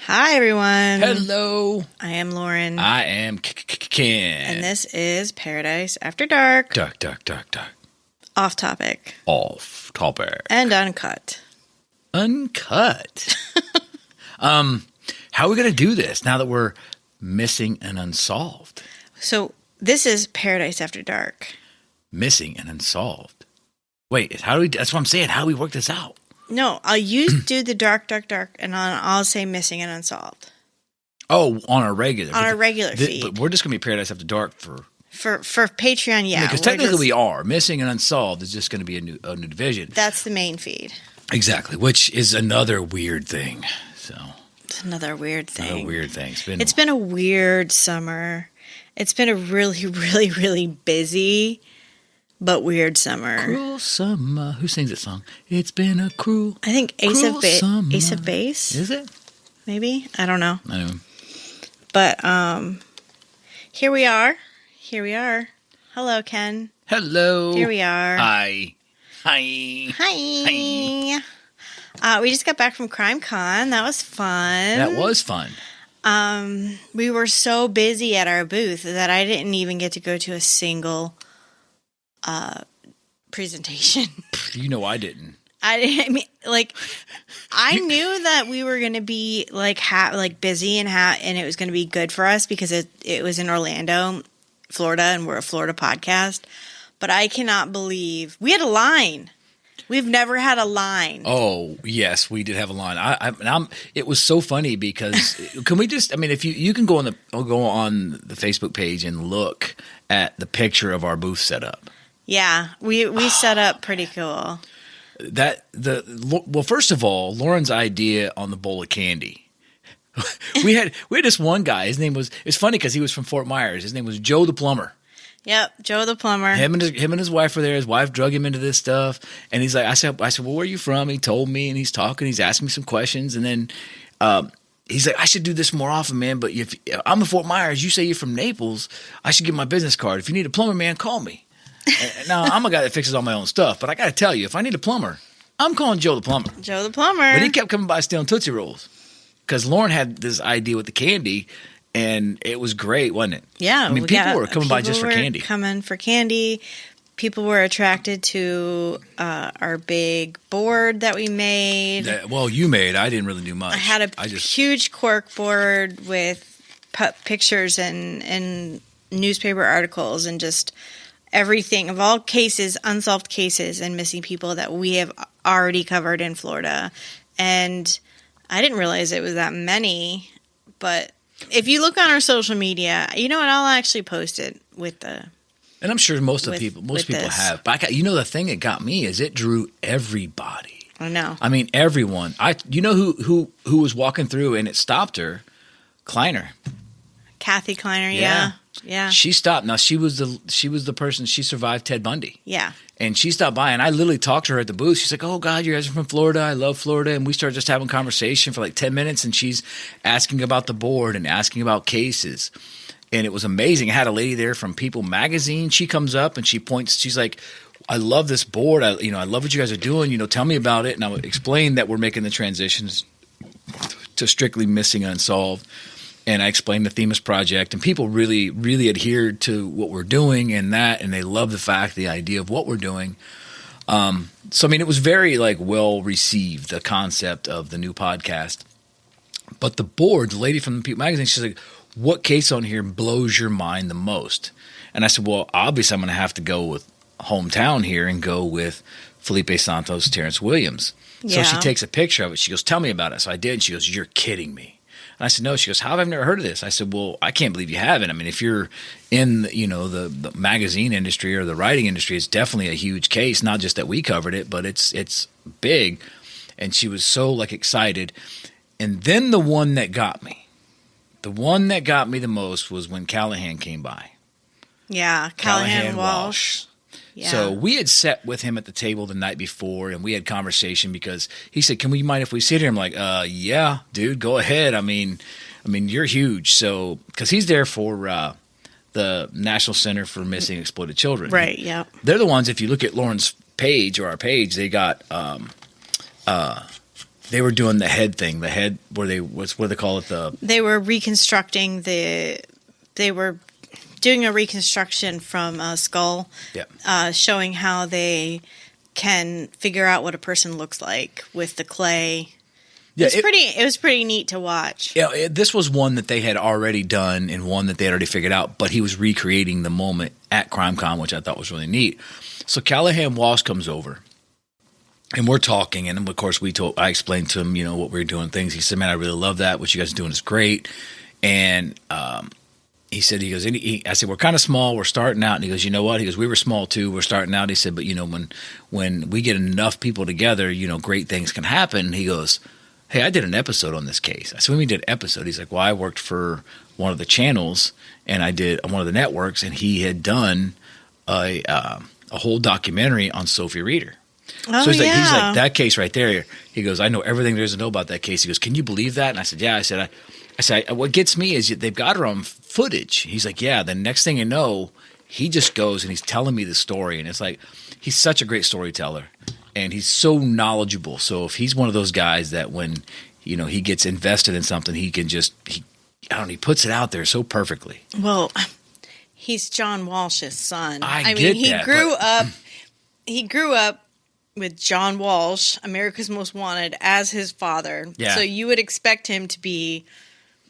Hi, everyone. Hello. I am Lauren. I am Ken. And this is Paradise After Dark. Dark. Off topic. Off topic. And uncut. Uncut. How are we going to do this now that we're missing and unsolved? So this is Paradise After Dark. Missing and unsolved. Wait, how do we? That's what I'm saying. How do we work this out? No, I'll do the dark, and I'll say missing and unsolved. Oh, on our regular. Feed. But we're just going to be Paradise After Dark for Patreon, yeah. Because technically we are. Missing and unsolved is just going to be a new division. That's the main feed. Exactly, which is another weird thing. So it's another weird thing. It's been a weird summer. It's been a really, really, really busy but weird summer. Cruel summer. Who sings that song? It's been a cruel. I think Ace of Base. Is it? Maybe? I don't know. I know. But here we are. Hello, Ken. Hello. Here we are. Hi. We just got back from CrimeCon. That was fun. That was fun. We were so busy at our booth that I didn't even get to go to a single presentation. You know I didn't. I knew that we were going to be busy and it was going to be good for us because it was in Orlando, Florida, and we're a Florida podcast. But I cannot believe we had a line. We've never had a line. Oh yes, we did have a line. It was so funny because can we just? I mean, if you can go on the Facebook page and look at the picture of our booth setup. Yeah, we set up pretty cool. Well, first of all, Lauren's idea on the bowl of candy. we had this one guy. His name was. It's funny because he was from Fort Myers. His name was Joe the Plumber. Yep, Joe the Plumber. Him and his wife were there. His wife drug him into this stuff, and he's like, I said, well, where are you from? He told me, and he's talking. He's asking me some questions, and then he's like, I should do this more often, man. But if I'm in Fort Myers, you say you're from Naples, I should give my business card. If you need a plumber, man, call me. Now, I'm a guy that fixes all my own stuff, but I got to tell you, if I need a plumber, I'm calling Joe the Plumber. Joe the Plumber. But he kept coming by stealing Tootsie Rolls because Lauren had this idea with the candy, and it was great, wasn't it? Yeah. I mean, people were coming by just for candy. Coming for candy. People were attracted to our big board that we made. You made. I didn't really do much. I had a huge cork board with pictures and newspaper articles and just everything of all cases, unsolved cases, and missing people that we have already covered in Florida. And I didn't realize it was that many. But if you look on our social media, you know what? I'll actually post it with the. And I'm sure most people have. But the thing that got me is it drew everybody. I know. I mean, everyone. Who was walking through and it stopped her? Kleiner. Kathy Kleiner. Yeah. She stopped. Now she was the person. She survived Ted Bundy. Yeah. And she stopped by, and I literally talked to her at the booth. She's like, "Oh God, you guys are from Florida. I love Florida." And we started just having conversation for like 10 minutes, and she's asking about the board and asking about cases, and it was amazing. I had a lady there from People Magazine. She comes up and she points. She's like, "I love this board. I love what you guys are doing. Tell me about it." And I would explain that we're making the transitions to strictly missing and unsolved. And I explained the Themis Project, and people really, really adhered to what we're doing and they love the idea of what we're doing. So, I mean, it was very, well received, the concept of the new podcast. But the board, the lady from the People Magazine, she's like, what case on here blows your mind the most? And I said, well, obviously I'm going to have to go with hometown here and go with Felipe Santos, Terrence Williams. Yeah. So she takes a picture of it. She goes, tell me about it. So I did. And she goes, you're kidding me. And I said, no. She goes, how have I never heard of this? I said, well, I can't believe you haven't. I mean, if you're in, the magazine industry or the writing industry, it's definitely a huge case. Not just that we covered it, but it's big. And she was so excited. And then the one that got me the most was when Callahan came by. Yeah, Callahan Walsh. Yeah. So we had sat with him at the table the night before, and we had conversation because he said, "Can we mind if we sit here?" I'm like, "Yeah, dude, go ahead. I mean, you're huge." So because he's there for the National Center for Missing and Exploited Children, right? Yeah, they're the ones. If you look at Lauren's page or our page, they got They were doing the head thing, the head where what do they call it? They were reconstructing they were doing a reconstruction from a skull, showing how they can figure out what a person looks like with the clay. Yeah, it was pretty neat to watch. Yeah, this was one that they had already done and one that they had already figured out, but he was recreating the moment at CrimeCon, which I thought was really neat. So Callahan Walsh comes over. And we're talking, and of course, I explained to him, what we were doing, things. He said, "Man, I really love that. What you guys are doing is great." And he said, I said, "We're kind of small. We're starting out." And he goes, "You know what?" He goes, "We were small too. We're starting out." He said, "But when we get enough people together, great things can happen." He goes, "Hey, I did an episode on this case." I said, "When we did an episode?" He's like, "Well, I worked for one of the channels, and I did one of the networks, and he had done a whole documentary on Sophie Reeder." Oh, so he's like, that case right there. He goes, "I know everything there is to know about that case." He goes, "Can you believe that?" And I said, "Yeah." I said, what gets me is they've got her on footage. He's like, "Yeah." The next thing you know, he just goes and he's telling me the story. And it's like, he's such a great storyteller and he's so knowledgeable. So if he's one of those guys that when, he gets invested in something, he can he puts it out there so perfectly. Well, he's John Walsh's son. He grew up with John Walsh, America's Most Wanted, as his father. Yeah. So you would expect him to be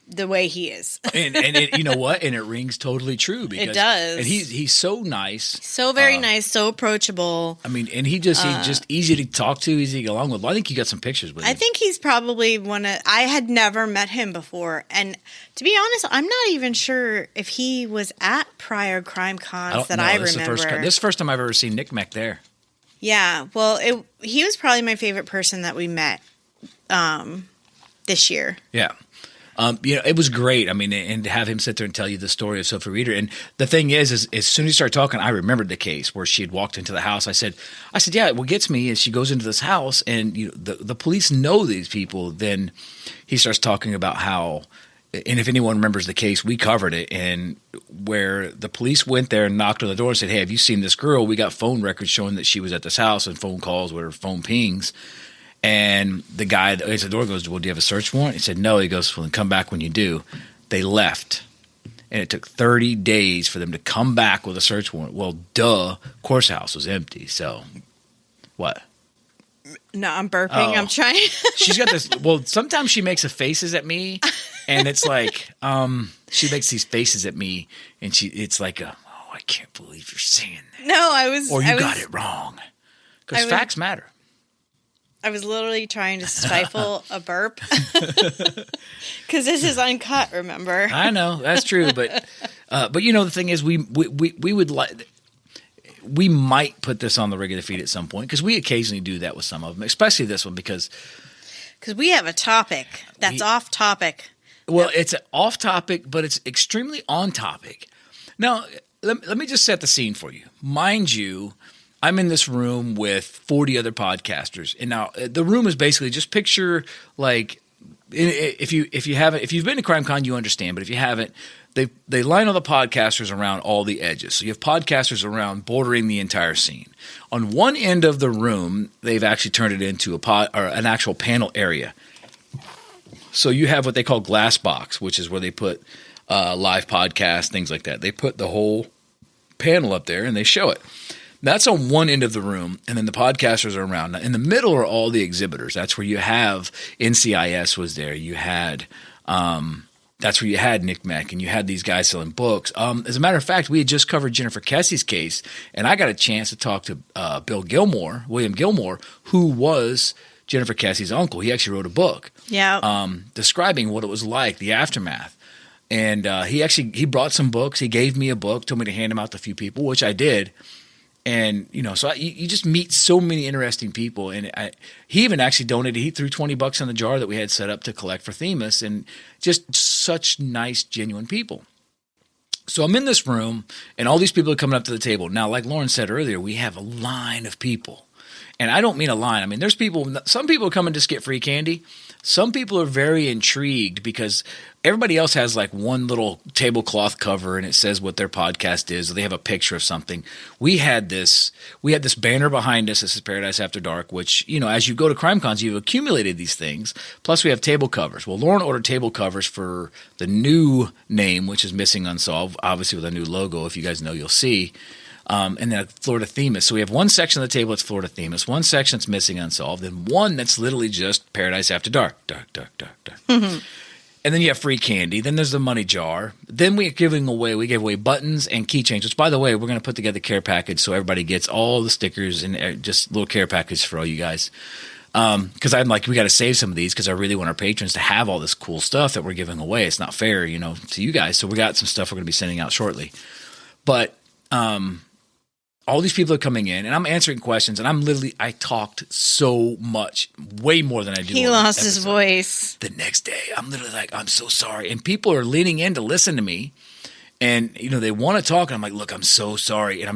the way he is. and it, you know what? And it rings totally true. Because, it does. And he's so nice. So very nice, so approachable. I mean, and he's just easy to talk to, easy to get along with. Well, I think you got some pictures with him. I think he's probably I had never met him before. And to be honest, I'm not even sure if he was at prior crime cons that I remember. This is the first time I've ever seen Nick Mack there. Yeah, well, he was probably my favorite person that we met this year. Yeah. It was great. I mean, and to have him sit there and tell you the story of Sophie Reeder. And the thing is as soon as he started talking, I remembered the case where she had walked into the house. I said, yeah, what gets me is she goes into this house and the police know these people. Then he starts talking about how, and if anyone remembers the case, we covered it, and where the police went there and knocked on the door and said, "Hey, have you seen this girl? We got phone records showing that she was at this house and phone calls with her phone pings." And the guy at the door goes, "Well, do you have a search warrant?" He said, "No." He goes, "Well, then come back when you do." They left, and it took 30 days for them to come back with a search warrant. Well, of course the house was empty. So, what? No, I'm burping. I'm trying. She's got this. Well, sometimes she makes faces at me, and it's like she makes these faces at me, and it's like I can't believe you're saying that. No, you got it wrong. Because facts matter. I was literally trying to stifle a burp because this is uncut. Remember? I know that's true, but the thing is, we would like. We might put this on the regular feed at some point because we occasionally do that with some of them, especially this one because we have a topic that's off topic. Well, it's off topic, but it's extremely on topic. Now, let me just set the scene for you. Mind you, I'm in this room with 40 other podcasters, and now the room is basically just picture like if you've been to CrimeCon, you understand, but if you haven't. They line all the podcasters around all the edges. So you have podcasters around bordering the entire scene. On one end of the room, they've actually turned it into an actual panel area. So you have what they call glass box, which is where they put live podcasts, things like that. They put the whole panel up there and they show it. That's on one end of the room, and then the podcasters are around. Now, in the middle are all the exhibitors. That's where you have NCIS was there. You had that's where you had Nick Mack, and you had these guys selling books. As a matter of fact, we had just covered Jennifer Kessie's case, and I got a chance to talk to William Gilmore, who was Jennifer Kessie's uncle. He actually wrote a book describing what it was like, the aftermath. And he brought some books. He gave me a book, told me to hand them out to a few people, which I did. And, so you just meet so many interesting people. And he even actually donated. He threw $20 in the jar that we had set up to collect for Themis, and just such nice, genuine people. So I'm in this room, and all these people are coming up to the table. Now, like Lauren said earlier, we have a line of people. And I don't mean a line. I mean, some people come and just get free candy. Some people are very intrigued because everybody else has like one little tablecloth cover and it says what their podcast is, or they have a picture of something. We had this banner behind us. This is Paradise After Dark, which, as you go to crime cons, you've accumulated these things. Plus we have table covers. Well, Lauren ordered table covers for the new name, which is Missing Unsolved, obviously with a new logo. If you guys know, you'll see. And then a Florida theme is. So we have one section of the table that's Florida theme is, one section that's Missing Unsolved, and one that's literally just Paradise After Dark. Dark, dark, dark, dark. Mm-hmm. And then you have free candy. Then there's the money jar. Then we gave away buttons and keychains, which, by the way, we're going to put together a care package so everybody gets all the stickers and just little care package for all you guys. Because I'm like, we got to save some of these because I really want our patrons to have all this cool stuff that we're giving away. It's not fair, to you guys. So we got some stuff we're going to be sending out shortly. But all these people are coming in, and I'm answering questions, and I talked so much, way more than I do. He lost his voice. The next day, I'm literally like, I'm so sorry. And people are leaning in to listen to me, and, they want to talk, and I'm like, look, I'm so sorry. And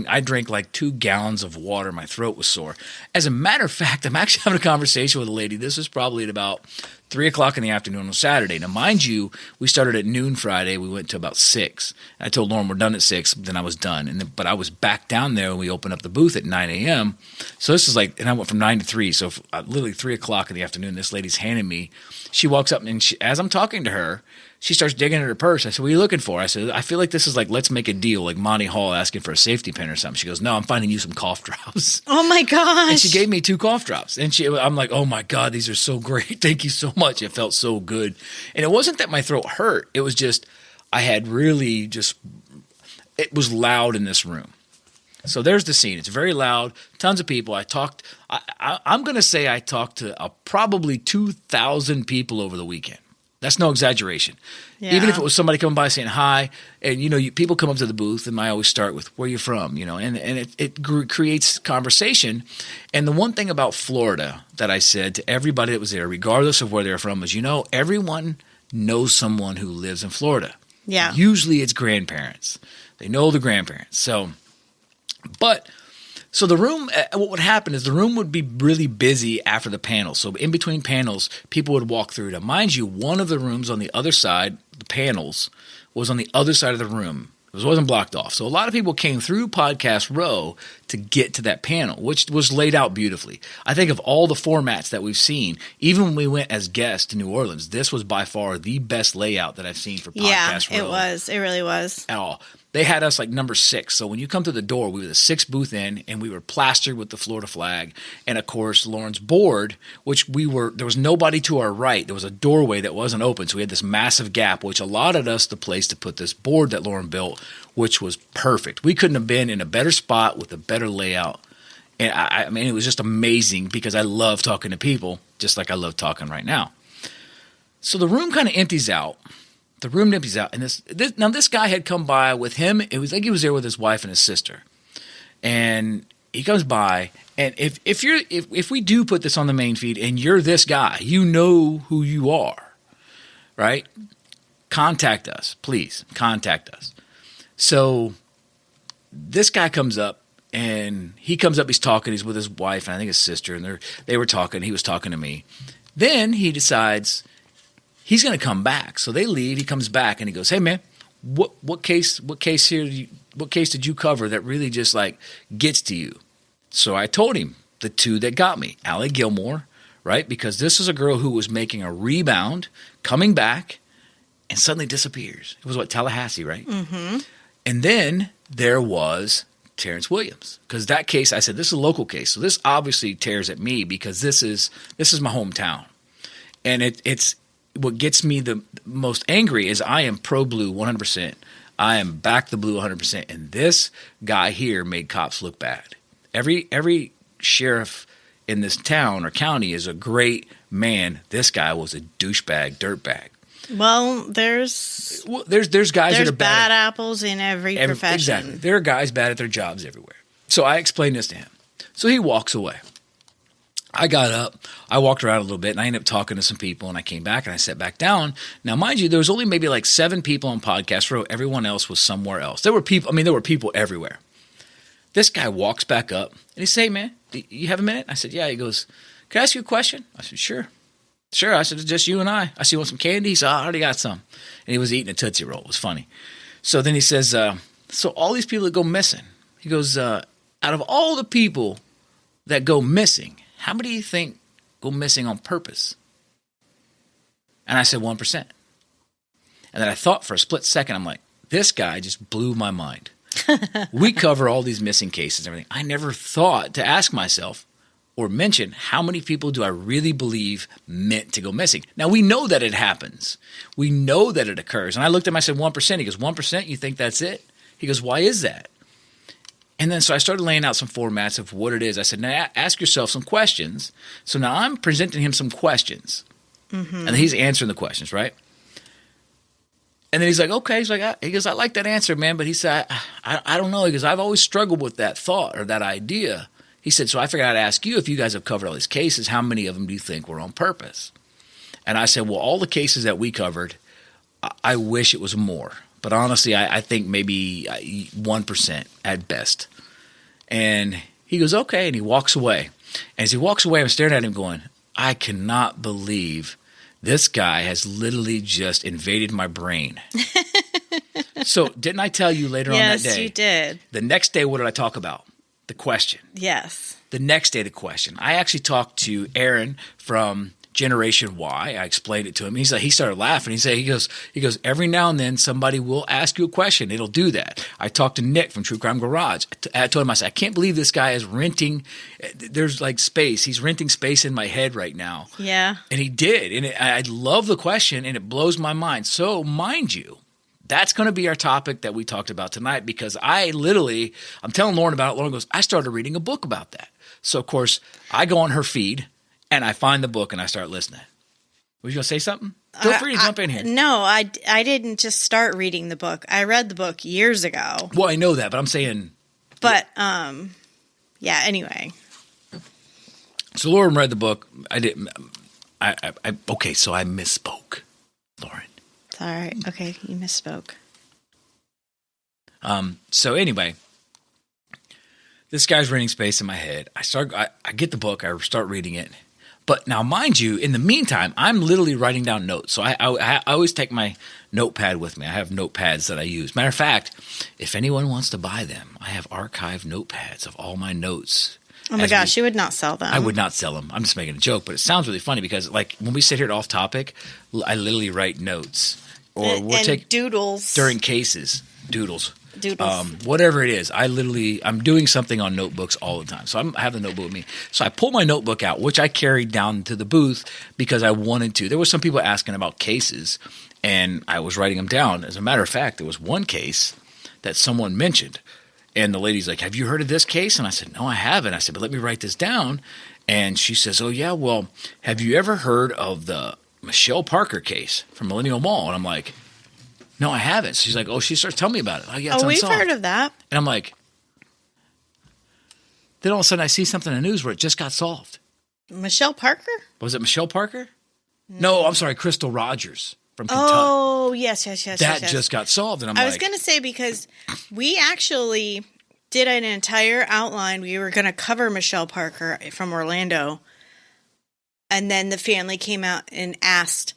I drank like 2 gallons of water. My throat was sore. As a matter of fact, I'm actually having a conversation with a lady. This was probably at about 3 o'clock in the afternoon on Saturday. Now, mind you, we started at noon Friday. We went to about 6. I told Lauren we're done at 6. Then I was done. But I was back down there when we opened up the booth at 9 a.m. So this is and I went from 9 to 3. So literally 3 o'clock in the afternoon, this lady's handing me. She walks up, and as I'm talking to her, she starts digging in her purse. I said, what are you looking for? I said, I feel like this is like, let's make a deal, like Monty Hall asking for a safety pin or something. She goes, no, I'm finding you some cough drops. Oh, my gosh. And she gave me 2 cough drops. And I'm like, oh, my God, these are so great. Thank you so much. It felt so good. And it wasn't that my throat hurt. It was just I had really it was loud in this room. So there's the scene. It's very loud. Tons of people. I'm going to say I talked to probably 2,000 people over the weekend. That's no exaggeration. Yeah. Even if it was somebody coming by saying hi, and people come up to the booth, and I always start with "Where are you from?" And it creates conversation. And the one thing about Florida that I said to everybody that was there, regardless of where they're from, is everyone knows someone who lives in Florida. Yeah. Usually it's grandparents. They know the grandparents. So the room, what would happen is the room would be really busy after the panels. So in between panels, people would walk through. Now, mind you, one of the rooms on the other side, the panels, was on the other side of the room. It wasn't blocked off. So a lot of people came through Podcast Row to get to that panel, which was laid out beautifully. I think of all the formats that we've seen, even when we went as guests to New Orleans, this was by far the best layout that I've seen for Podcast Row. Yeah, it was. It really was. At all. They had us like number 6. So when you come to the door, we were the 6th booth in, and we were plastered with the Florida flag. And of course, Lauren's board, which there was nobody to our right. There was a doorway that wasn't open. So we had this massive gap, which allotted us the place to put this board that Lauren built, which was perfect. We couldn't have been in a better spot with a better layout. And I mean, it was just amazing because I love talking to people, just like I love talking right now. So the room kind of empties out. And this guy had come by with him. It was like he was there with his wife and his sister. And he comes by, and if we do put this on the main feed and you're this guy, you know who you are, right? Contact us, please. Contact us. So this guy comes up, and he's talking. He's with his wife and I think his sister, and they were talking. He was talking to me. Then he decides he's going to come back. So they leave. He comes back, and he goes, "Hey, man, what case did you cover that really just like gets to you?" So I told him the 2 that got me. Allie Gilmore, right? Because this is a girl who was making a rebound, coming back, and suddenly disappears. It was Tallahassee, right? Mm-hmm. And then there was Terrence Williams. Because that case, I said, this is a local case. So this obviously tears at me because this is my hometown. And it's what gets me the most angry is I am pro-blue 100%. I am back the blue 100%. And this guy here made cops look bad. Every sheriff in this town or county is a great man. This guy was a douchebag, dirtbag. Well, there's guys that are bad apples in every profession. Exactly. There are guys bad at their jobs everywhere. So I explained this to him. So he walks away. I got up, I walked around a little bit, and I ended up talking to some people, and I came back, and I sat back down. Now, mind you, there was only maybe like 7 people on Podcast Row. Everyone else was somewhere else. There were people everywhere. This guy walks back up, and he says, "Hey, man, you have a minute? I said, yeah. He goes, can I ask you a question? I said, sure. Sure. I said, it's just you and I. I said, you want some candy? He said, I already got some. And he was eating a Tootsie Roll. It was funny. So then he says, so all these people that go missing, he goes, out of all the people that go missing, how many do you think go missing on purpose? And I said 1%. And then I thought for a split second, I'm like, this guy just blew my mind. We cover all these missing cases and everything. I never thought to ask myself or mention how many people do I really believe meant to go missing. Now, we know that it happens. We know that it occurs. And I looked at him, I said 1%. He goes, 1%? You think that's it? He goes, why is that? And then so I started laying out some formats of what it is. I said, now ask yourself some questions. So now I'm presenting him some questions. Mm-hmm. And he's answering the questions, right? And then he's like, okay. He's like, he goes, I like that answer, man. But he said, I don't know. He goes, I've always struggled with that thought or that idea. He said, so I figured I'd ask you, if you guys have covered all these cases, how many of them do you think were on purpose? And I said, well, all the cases that we covered, I wish it was more. But honestly, I think maybe 1% at best. And he goes, okay. And he walks away. And as he walks away, I'm staring at him going, I cannot believe this guy has literally just invaded my brain. So didn't I tell you later on that day? Yes, you did. The next day, what did I talk about? The question. Yes. The next day, the question. I actually talked to Aaron from Generation Y. I explained it to him. He started laughing. He goes, every now and then somebody will ask you a question. It'll do that. I talked to Nick from True Crime Garage. I told him, I said, I can't believe this guy is renting. There's like space. He's renting space in my head right now. Yeah. And he did. And I love the question, and it blows my mind. So mind you, that's going to be our topic that we talked about tonight, because I'm telling Lauren about it. Lauren goes, I started reading a book about that. So, of course, I go on her feed, and I find the book, and I start listening. Were you going to say something? Feel free to jump in here. No, I didn't just start reading the book. I read the book years ago. Well, I know that, but I'm saying. But, yeah, anyway. So Lauren read the book. I didn't. Okay, so I misspoke, Lauren. It's all right. Okay, you misspoke. So anyway, this guy's renting space in my head. I get the book. I start reading it. But now, mind you, in the meantime, I'm literally writing down notes. So I always take my notepad with me. I have notepads that I use. Matter of fact, if anyone wants to buy them, I have archived notepads of all my notes. Oh my gosh, you would not sell them. I would not sell them. I'm just making a joke, but it sounds really funny because, like, when we sit here at off topic, I literally write notes. Or we'll take doodles. During cases. Doodles. Doodles. Whatever it is, I'm doing something on notebooks all the time. So I have the notebook with me. So I pull my notebook out, which I carried down to the booth because I wanted to. There were some people asking about cases, and I was writing them down. As a matter of fact, there was one case that someone mentioned, and the lady's like, have you heard of this case? And I said, no, I haven't. I said, but let me write this down. And she says, oh, yeah, well, have you ever heard of the Michelle Parker case from Millennial Mall? And I'm like, no, I haven't. She's like, oh, she starts telling me about it. Oh, yeah, it's we've unsolved. heard of that. And I'm like, then all of a sudden I see something in the news where it just got solved. Michelle Parker? Was it Michelle Parker? No, I'm sorry, Crystal Rogers from Kentucky. Oh, yes. That just got solved. And I was going to say, because we actually did an entire outline. We were going to cover Michelle Parker from Orlando. And then the family came out and asked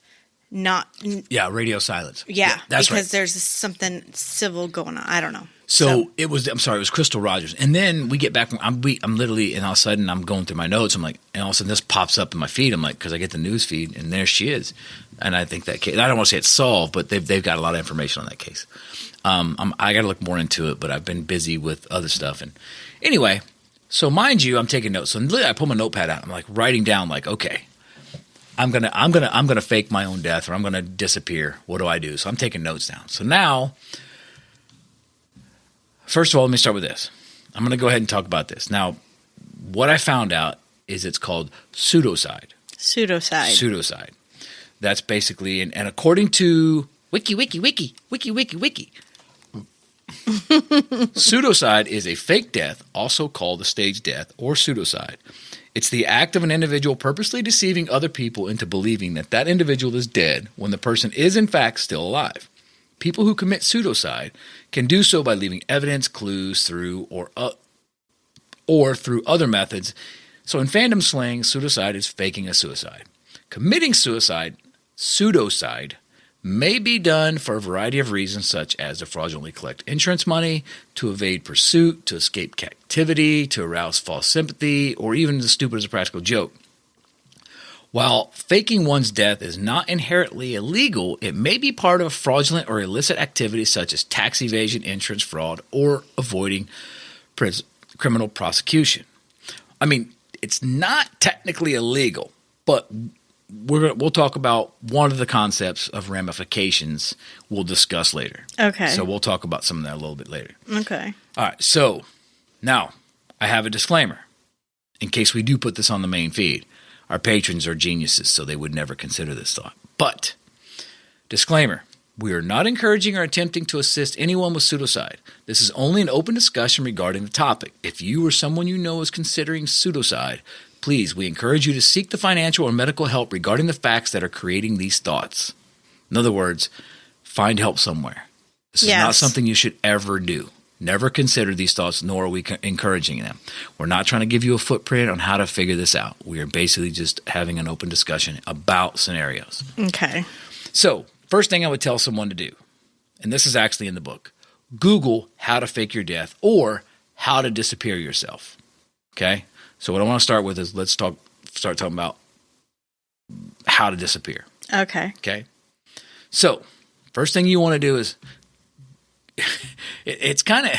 radio silence. Yeah, that's because right. there's something civil going on. I don't know. So it was Crystal Rogers. And then we get back, I'm literally, and all of a sudden I'm going through my notes. I'm like, and all of a sudden this pops up in my feed. I'm like, because I get the news feed, and there she is. And I think that case, I don't want to say it's solved, but they've got a lot of information on that case. I got to look more into it, but I've been busy with other stuff. And anyway, so mind you, I'm taking notes. So literally I pull my notepad out. I'm like writing down, like, okay, I'm gonna fake my own death, or I'm gonna disappear. What do I do? So I'm taking notes down. So now, first of all, let me start with this. I'm gonna go ahead and talk about this. Now, what I found out is it's called pseudocide. Pseudocide. That's basically, and according to wiki. Pseudocide is a fake death, also called a staged death or pseudocide. It's the act of an individual purposely deceiving other people into believing that that individual is dead when the person is in fact still alive. People who commit pseudocide can do so by leaving evidence, clues through or or through other methods. So in fandom slang, pseudocide is faking a suicide. Committing suicide, pseudocide, may be done for a variety of reasons, such as to fraudulently collect insurance money, to evade pursuit, to escape captivity, to arouse false sympathy, or even as stupid as a practical joke. While faking one's death is not inherently illegal, it may be part of a fraudulent or illicit activity such as tax evasion, insurance fraud, or avoiding criminal prosecution. I mean, it's not technically illegal, but we'll talk about one of the concepts of ramifications we'll discuss later. Okay. So we'll talk about some of that a little bit later. Okay. All right. So now I have a disclaimer in case we do put this on the main feed. Our patrons are geniuses, so they would never consider this thought. But disclaimer, we are not encouraging or attempting to assist anyone with pseudocide. This is only an open discussion regarding the topic. If you or someone you know is considering pseudocide, please, we encourage you to seek the financial or medical help regarding the facts that are creating these thoughts. In other words, find help somewhere. This is not something you should ever do. Never consider these thoughts, nor are we encouraging them. We're not trying to give you a footprint on how to figure this out. We are basically just having an open discussion about scenarios. Okay. So, first thing I would tell someone to do, and this is actually in the book, Google how to fake your death or how to disappear yourself. Okay? So what I want to start with is start talking about how to disappear. Okay. Okay? So, first thing you want to do is it's kind of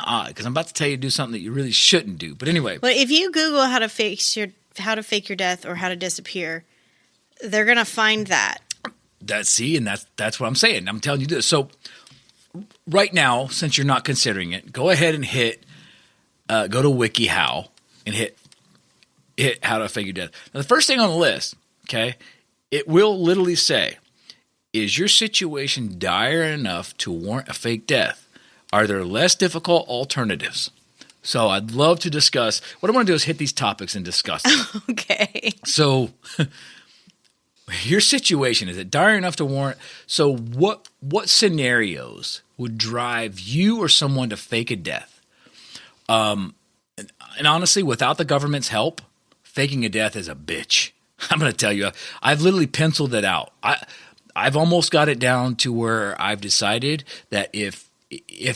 odd because I'm about to tell you to do something that you really shouldn't do. But anyway. Well, if you Google how to fake your death or how to disappear, they're going to find that. That's what I'm saying. I'm telling you this. So right now, since you're not considering it, go ahead and go to WikiHow and hit how to fake your death. Now, the first thing on the list, okay, it will literally say, is your situation dire enough to warrant a fake death? Are there less difficult alternatives? So I'd love to discuss. What I want to do is hit these topics and discuss them. Okay. So your situation, is it dire enough to warrant? So what scenarios would drive you or someone to fake a death? And honestly, without the government's help, faking a death is a bitch. I'm going to tell you, I've literally penciled it out. I've almost got it down to where I've decided that if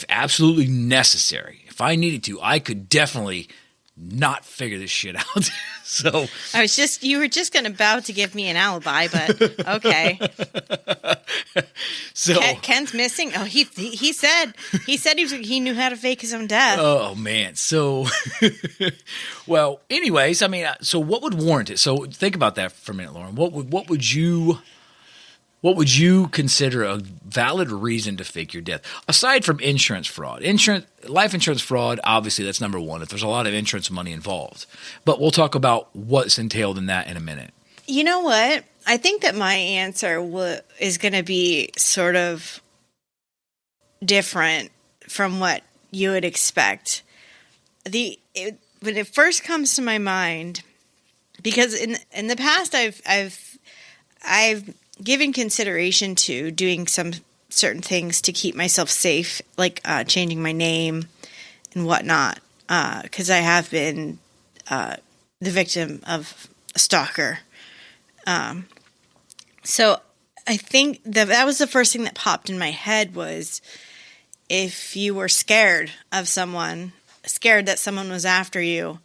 absolutely necessary, if I needed to, I could definitely not figure this shit out. So you were just going to about to give me an alibi, but okay. So Ken's missing. Oh, he said he knew how to fake his own death. Oh man. So well, anyways, I mean, so what would warrant it? So think about that for a minute, Lauren. What would you consider a valid reason to fake your death? Aside from insurance fraud. Life insurance fraud, obviously, that's number one if there's a lot of insurance money involved. But we'll talk about what's entailed in that in a minute. You know what? I think that my answer is going to be sort of different from what you would expect. When it first comes to my mind, because in the past I've given consideration to doing some certain things to keep myself safe, like changing my name and whatnot, because I have been the victim of a stalker. So I think that was the first thing that popped in my head was if you were scared of someone, scared that someone was after you,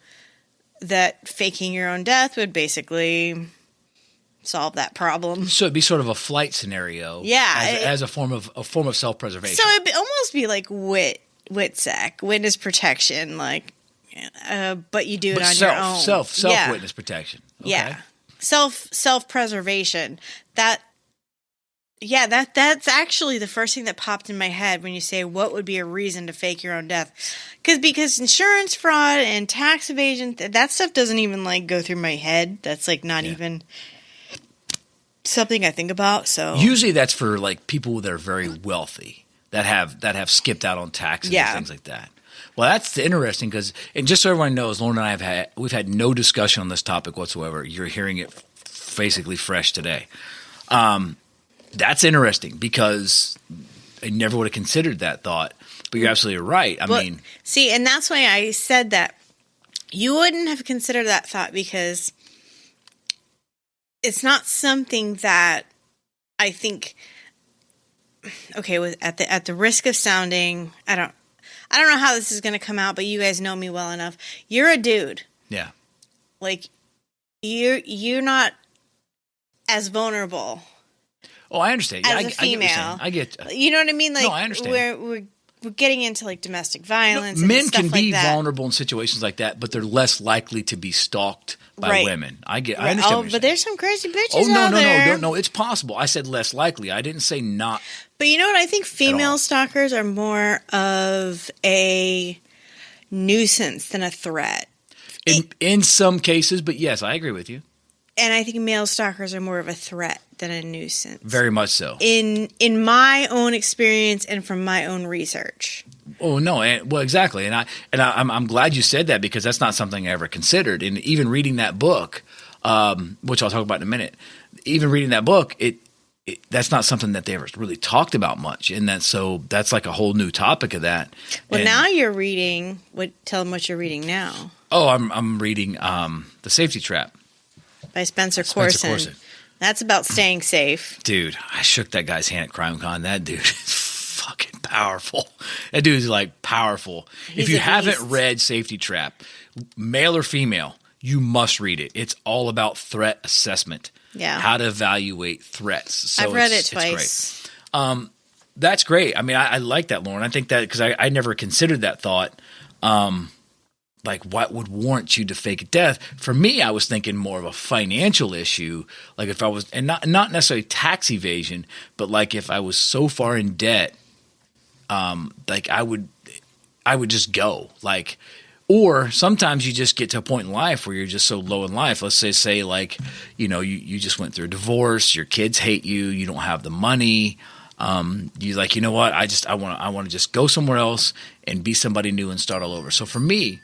that faking your own death would basically solve that problem. So it'd be sort of a flight scenario, as a form of self-preservation. So it'd almost be like WITSEC, witness protection, like, but you do it on your own. Self-witness protection. Okay. Yeah, self-preservation. That's actually the first thing that popped in my head when you say what would be a reason to fake your own death, because insurance fraud and tax evasion, that stuff doesn't even like go through my head. That's like not even something I think about. So usually that's for like people that are very wealthy that have skipped out on taxes and things like that. Well, that's interesting because, and just so everyone knows, Lauren and I we've had no discussion on this topic whatsoever. You're hearing it basically fresh today. That's interesting because never would have considered that thought. But you're absolutely right. I mean, see, and that's why I said that you wouldn't have considered that thought, because it's not something that I think. Okay, at the risk of sounding, I don't know how this is going to come out, but you guys know me well enough. You're a dude. Yeah. Like, you're not as vulnerable. Oh, I understand. As a female. I get you know what I mean? Like, no, I understand. We're getting into like domestic violence. Men and stuff can be like that. vulnerable in situations like that, but they're less likely to be stalked by women. I understand. Oh, but there's some crazy bitches out there. Oh, no, it's possible. I said less likely. I didn't say not. But you know what? I think female stalkers are more of a nuisance than a threat. In some cases, but yes, I agree with you. And I think male stalkers are more of a threat than a nuisance. Very much so. In my own experience and from my own research. Oh no! Well, exactly, and I'm glad you said that, because that's not something I ever considered. And even reading that book, which I'll talk about in a minute, even reading that book, that's not something that they ever really talked about much, and that's like a whole new topic of that. Well, now you're reading. Tell them what you're reading now. Oh, I'm reading The Safety Trap by Spencer Coursen. That's about staying safe. Dude, I shook that guy's hand at CrimeCon. That dude is fucking powerful. That dude is like powerful. If you haven't read Safety Trap, male or female, you must read it. It's all about threat assessment. Yeah. How to evaluate threats. So I've read it twice. It's great. That's great. I mean, I like that, Lauren. I think that because I never considered that thought. Like, what would warrant you to fake a death? For me, I was thinking more of a financial issue. Like if I was, and not necessarily tax evasion, but like if I was so far in debt, like I would just go. Like, or sometimes you just get to a point in life where you're just so low in life. Let's say like, you just went through a divorce, your kids hate you, you don't have the money. You like, you know what? I want to just go somewhere else and be somebody new and start all over. So for me,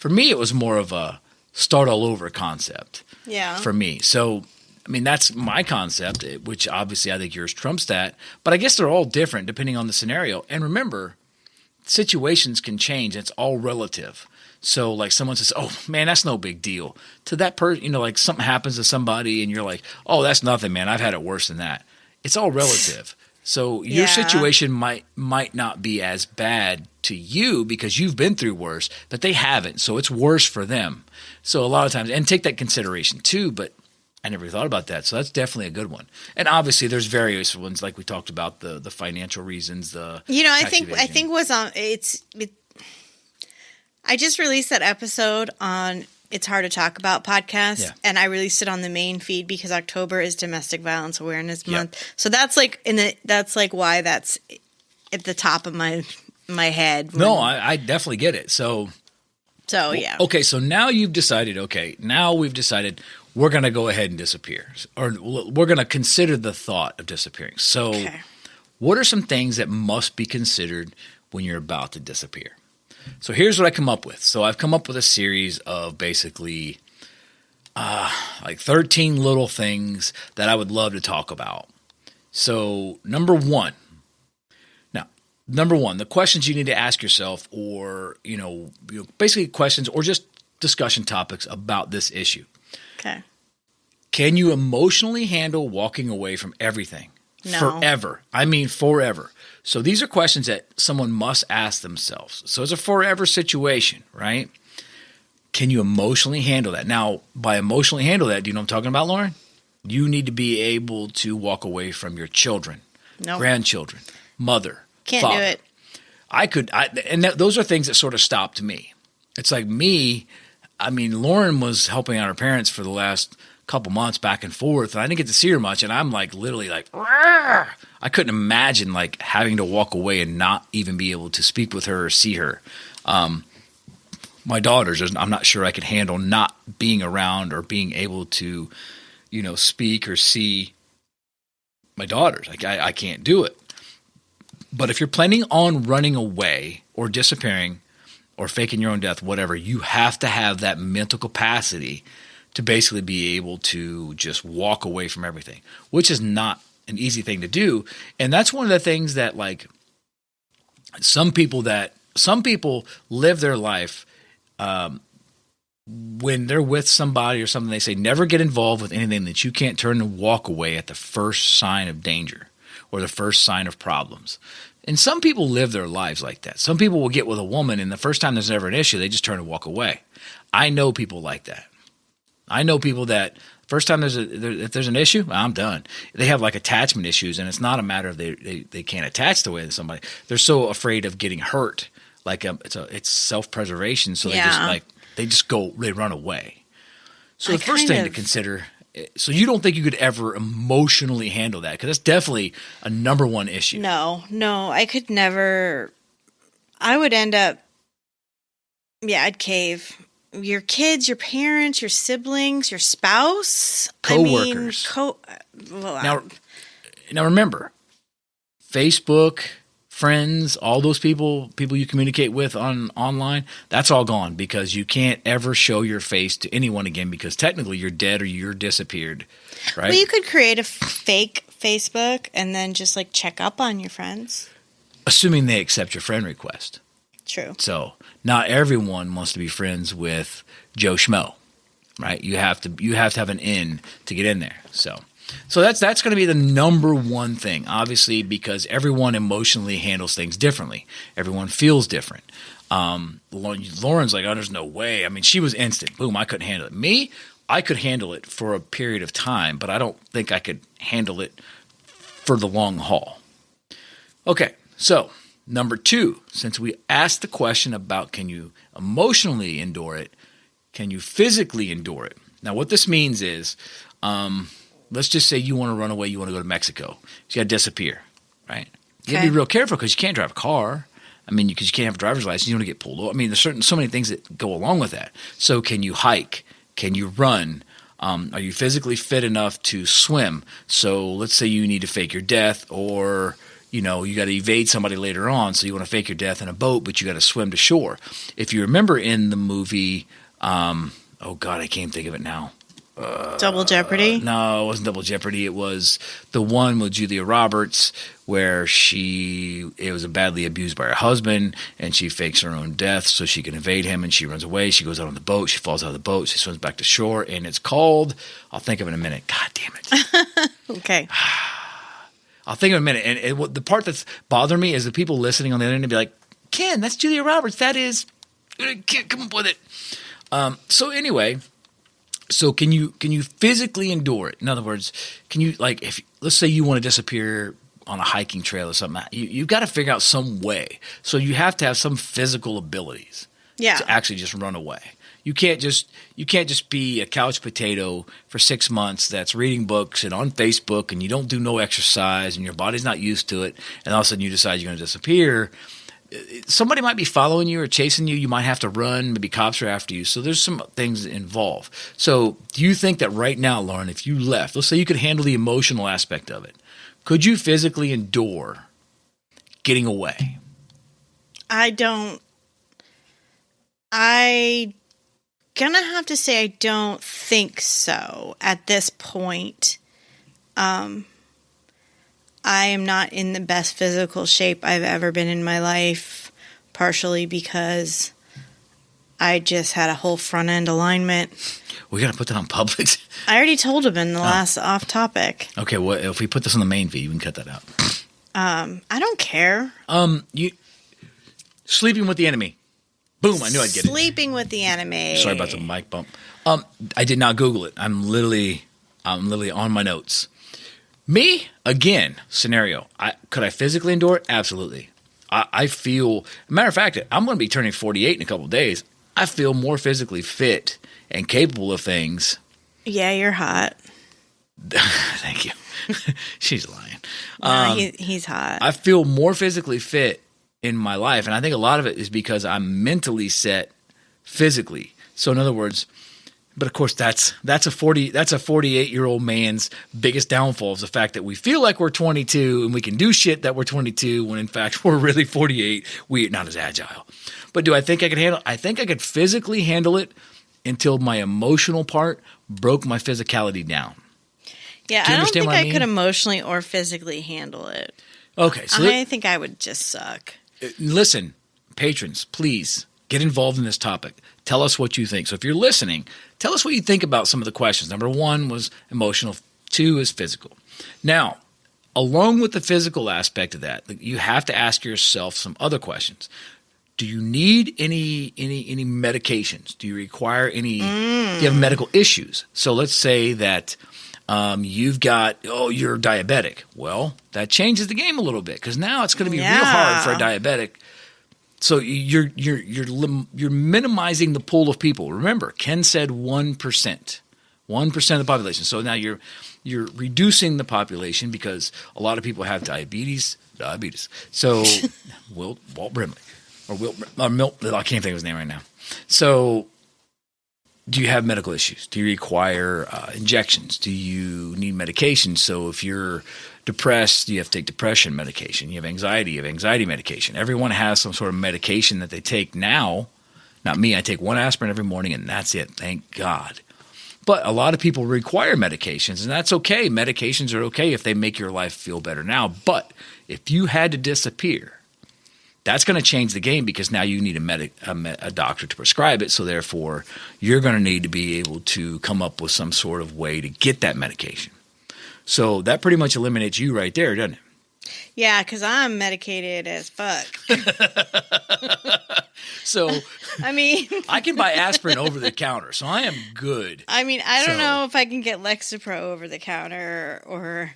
it was more of a start all over concept. Yeah. For me. So, I mean, that's my concept, which obviously I think yours trumps that. But I guess they're all different depending on the scenario. And remember, situations can change. It's all relative. So, like someone says, oh, man, that's no big deal. To that person, like something happens to somebody and you're like, oh, that's nothing, man. I've had it worse than that. It's all relative. So your situation might not be as bad to you because you've been through worse, but they haven't. So it's worse for them. So a lot of times, and take that consideration too, but I never thought about that. So that's definitely a good one. And obviously there's various ones like we talked about, the financial reasons, I think what's on I just released that episode on It's Hard to Talk About podcast, and I released it on the main feed because October is Domestic Violence Awareness Month. So that's like why that's at the top of my head. No, I definitely get it. So yeah. Okay, so now you've decided. Okay, now we've decided we're going to go ahead and disappear, or we're going to consider the thought of disappearing. So, what are some things that must be considered when you're about to disappear? So here's what I come up with. So I've come up with a series of basically like 13 little things that I would love to talk about. So number one, the questions you need to ask yourself, or basically questions or just discussion topics about this issue. Okay. Can you emotionally handle walking away from everything? No. Forever. I mean forever. So these are questions that someone must ask themselves. So it's a forever situation, right? Can you emotionally handle that? Now, by emotionally handle that, do you know what I'm talking about, Lauren? You need to be able to walk away from your children, grandchildren, mother, Can't father. do it. I could, those are things that sort of stopped me. It's like me, I mean, Lauren was helping out her parents for the last couple months back and forth, and I didn't get to see her much, and I'm like literally like, Rawr! I couldn't imagine like having to walk away and not even be able to speak with her or see her. My daughters, I'm not sure I could handle not being around or being able to, speak or see my daughters. Like I can't do it. But if you're planning on running away or disappearing or faking your own death, whatever, you have to have that mental capacity to basically be able to just walk away from everything, which is not an easy thing to do. And that's one of the things that like some people live their life when they're with somebody or something, they say never get involved with anything that you can't turn and walk away at the first sign of danger or the first sign of problems. And some people live their lives like that. Some people will get with a woman and the first time there's ever an issue, they just turn and walk away. I know people like that. I know people that first time if there's an issue, I'm done. They have like attachment issues, and it's not a matter of they can't attach the way to somebody. They're so afraid of getting hurt. Like it's self-preservation, so they run away. So the first thing to consider, so you don't think you could ever emotionally handle that? Because that's definitely a number one issue. No, I could never. I would end up, I'd cave. Your kids, your parents, your siblings, your spouse. Co-workers. Now remember, Facebook, friends, all those people you communicate with online, that's all gone because you can't ever show your face to anyone again because technically you're dead or you're disappeared, right? Well, you could create a fake Facebook and then just like check up on your friends. Assuming they accept your friend request. True. So not everyone wants to be friends with Joe Schmo, right? You have to have an in to get in there. So that's going to be the number one thing, obviously, because everyone emotionally handles things differently. Everyone feels different. Lauren's like, oh, there's no way. I mean, she was instant. Boom, I couldn't handle it. Me, I could handle it for a period of time, but I don't think I could handle it for the long haul. Okay, so number two, since we asked the question about can you emotionally endure it, can you physically endure it? Now, what this means is let's just say you want to run away, you want to go to Mexico. You got to disappear, right? You got to be real careful because you can't drive a car. I mean, because you can't have a driver's license. You don't want to get pulled over. I mean, there's so many things that go along with that. So can you hike? Can you run? Are you physically fit enough to swim? So let's say you need to fake your death or – you got to evade somebody later on, so you want to fake your death in a boat, but you got to swim to shore. If you remember in the movie, oh God, I can't think of it now. Double Jeopardy? No, it wasn't Double Jeopardy. It was the one with Julia Roberts where it was badly abused by her husband, and she fakes her own death so she can evade him, and she runs away. She goes out on the boat. She falls out of the boat. She swims back to shore, and it's called – I'll think of it in a minute. God damn it. Okay. I'll think of it in a minute. And the part that's bothering me is the people listening on the other end be like, Ken, that's Julia Roberts. That is – can't come up with it. So anyway – so can you physically endure it? In other words, can you let's say you want to disappear on a hiking trail or something, you've got to figure out some way. So you have to have some physical abilities to actually just run away. You can't just be a couch potato for 6 months that's reading books and on Facebook and you don't do no exercise and your body's not used to it, and all of a sudden you decide you're going to disappear. Somebody might be following you or chasing you. You might have to run. Maybe cops are after you. So there's some things involved. So do you think that right now, Lauren, if you left, let's say you could handle the emotional aspect of it, could you physically endure getting away? I'm going to have to say I don't think so at this point. I am not in the best physical shape I've ever been in my life, partially because I just had a whole front end alignment. We got to put that on public. I already told him in the last off topic. Okay, well, if we put this on the main feed, we can cut that out. I don't care. You sleeping with the enemy. Boom, I knew I'd get it. Sleeping with the enemy. Sorry about the mic bump. I did not Google it. I'm literally on my notes. Me, again, scenario. Could I physically endure it? Absolutely. I feel, matter of fact, I'm going to be turning 48 in a couple of days. I feel more physically fit and capable of things. Yeah, you're hot. Thank you. She's lying. No, he's hot. I feel more physically fit in my life, and I think a lot of it is because I'm mentally set physically. So in other words, but of course that's a 48-year-old man's biggest downfall is the fact that we feel like we're 22 and we can do shit that we're 22 when in fact we're really 48. We're not as agile. But do I think I could handle it? I think I could physically handle it until my emotional part broke my physicality down. Yeah, Do you I don't understand think what I I mean? could emotionally or physically handle it. Okay, so I think I would just suck. listen, patrons, please get involved in this topic. Tell us what you think. So if you're listening, tell us what you think about some of the questions. Number 1 was emotional. 2 is physical. Now, along with the physical aspect of that, you have to ask yourself some other questions. Do you need any medications? Do you require any? Do you have medical issues? So let's say that you've got you're diabetic. Well, that changes the game a little bit because now it's going to be real hard for a diabetic. So you're minimizing the pool of people. Remember, Ken said 1%, 1% of the population. So now you're reducing the population because a lot of people have diabetes. So Walt Brimley. Milt, I can't think of his name right now. So, do you have medical issues? Do you require injections? Do you need medication? So, if you're depressed, you have to take depression medication. You have anxiety medication. Everyone has some sort of medication that they take now. Not me. I take 1 aspirin every morning, and that's it. Thank God. But a lot of people require medications, and that's okay. Medications are okay if they make your life feel better now. But if you had to disappear, that's going to change the game because now you need a doctor to prescribe it. So therefore, you're going to need to be able to come up with some sort of way to get that medication. So that pretty much eliminates you right there, doesn't it? Yeah, because I'm medicated as fuck. So I mean, I can buy aspirin over the counter, so I am good. I mean, I don't know if I can get Lexapro over the counter or,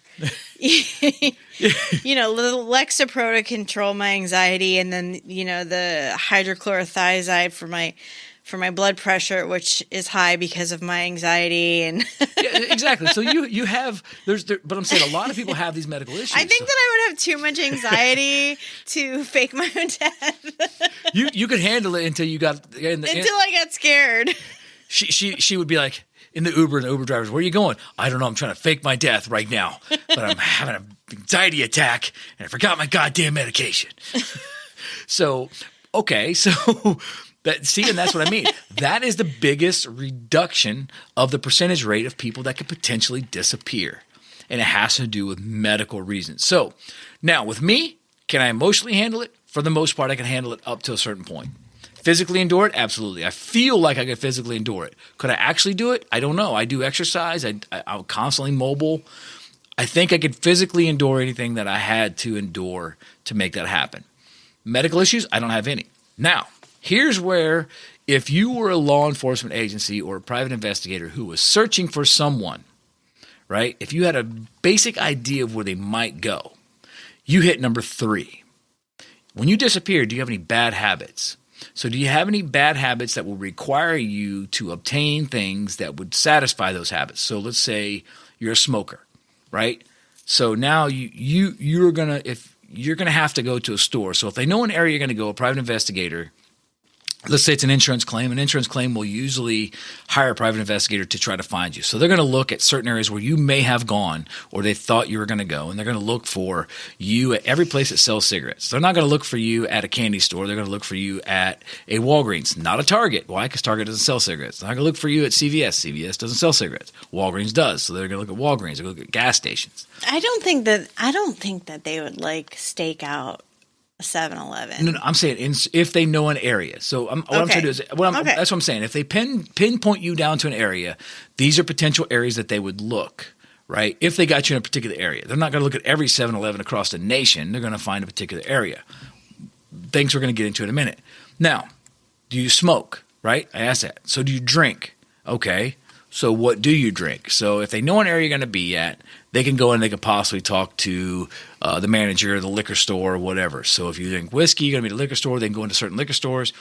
the Lexapro to control my anxiety, and then the hydrochlorothiazide for my blood pressure, which is high because of my anxiety and Yeah, exactly. So you have but I'm saying a lot of people have these medical issues. I think that I would have too much anxiety to fake my own death. You could handle it until you got until I got scared. She would be like in the Uber, and the Uber driver's, where are you going? I don't know. I'm trying to fake my death right now, but I'm having an anxiety attack and I forgot my goddamn medication. So, okay, so. And that's what I mean. That is the biggest reduction of the percentage rate of people that could potentially disappear. And it has to do with medical reasons. So now with me, can I emotionally handle it? For the most part, I can handle it up to a certain point. Physically endure it? Absolutely. I feel like I could physically endure it. Could I actually do it? I don't know. I do exercise. I'm constantly mobile. I think I could physically endure anything that I had to endure to make that happen. Medical issues? I don't have any. Now, here's where, if you were a law enforcement agency or a private investigator who was searching for someone, right? If you had a basic idea of where they might go, you hit number 3. When you disappear, do you have any bad habits? So do you have any bad habits that will require you to obtain things that would satisfy those habits? So let's say you're a smoker, right? So now you're gonna have to go to a store. So if they know an area you're gonna go, a private investigator, let's say it's an insurance claim. An insurance claim will usually hire a private investigator to try to find you. So they're going to look at certain areas where you may have gone or they thought you were going to go, and they're going to look for you at every place that sells cigarettes. They're not going to look for you at a candy store. They're going to look for you at a Walgreens, not a Target. Why? Because Target doesn't sell cigarettes. They're not going to look for you at CVS. CVS doesn't sell cigarettes. Walgreens does. So they're going to look at Walgreens. They're going to look at gas stations. I don't think that they would stake out a 7-Eleven. No, I'm saying if they know an area. So I'm trying to do is that's what I'm saying. If they pinpoint you down to an area, these are potential areas that they would look, right? If they got you in a particular area, they're not going to look at every 7-Eleven across the nation. They're going to find a particular area. Things we're going to get into in a minute. Now, do you smoke? Right? I asked that. So do you drink? Okay. So what do you drink? So if they know an area you're going to be at, they can go and they could possibly talk to the manager of the liquor store or whatever. So if you drink whiskey, you're going to be at a liquor store. They can go into certain liquor stores.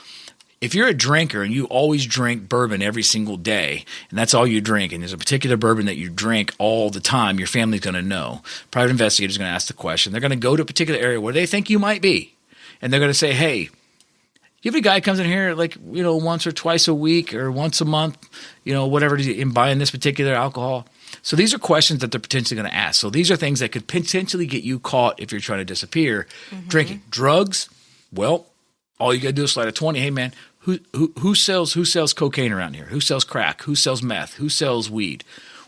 If you're a drinker and you always drink bourbon every single day, and that's all you drink, and there's a particular bourbon that you drink all the time, your family's going to know. Private investigator's going to ask the question. They're going to go to a particular area where they think you might be, and they're going to say, hey, you have a guy comes in here once or twice a week or once a month, whatever it is, in buying this particular alcohol. So these are questions that they're potentially going to ask. So these are things that could potentially get you caught if you're trying to disappear. Mm-hmm. Drinking. Drugs, well, all you got to do is slide a 20. Hey, man, who sells cocaine around here? Who sells crack? Who sells meth? Who sells weed?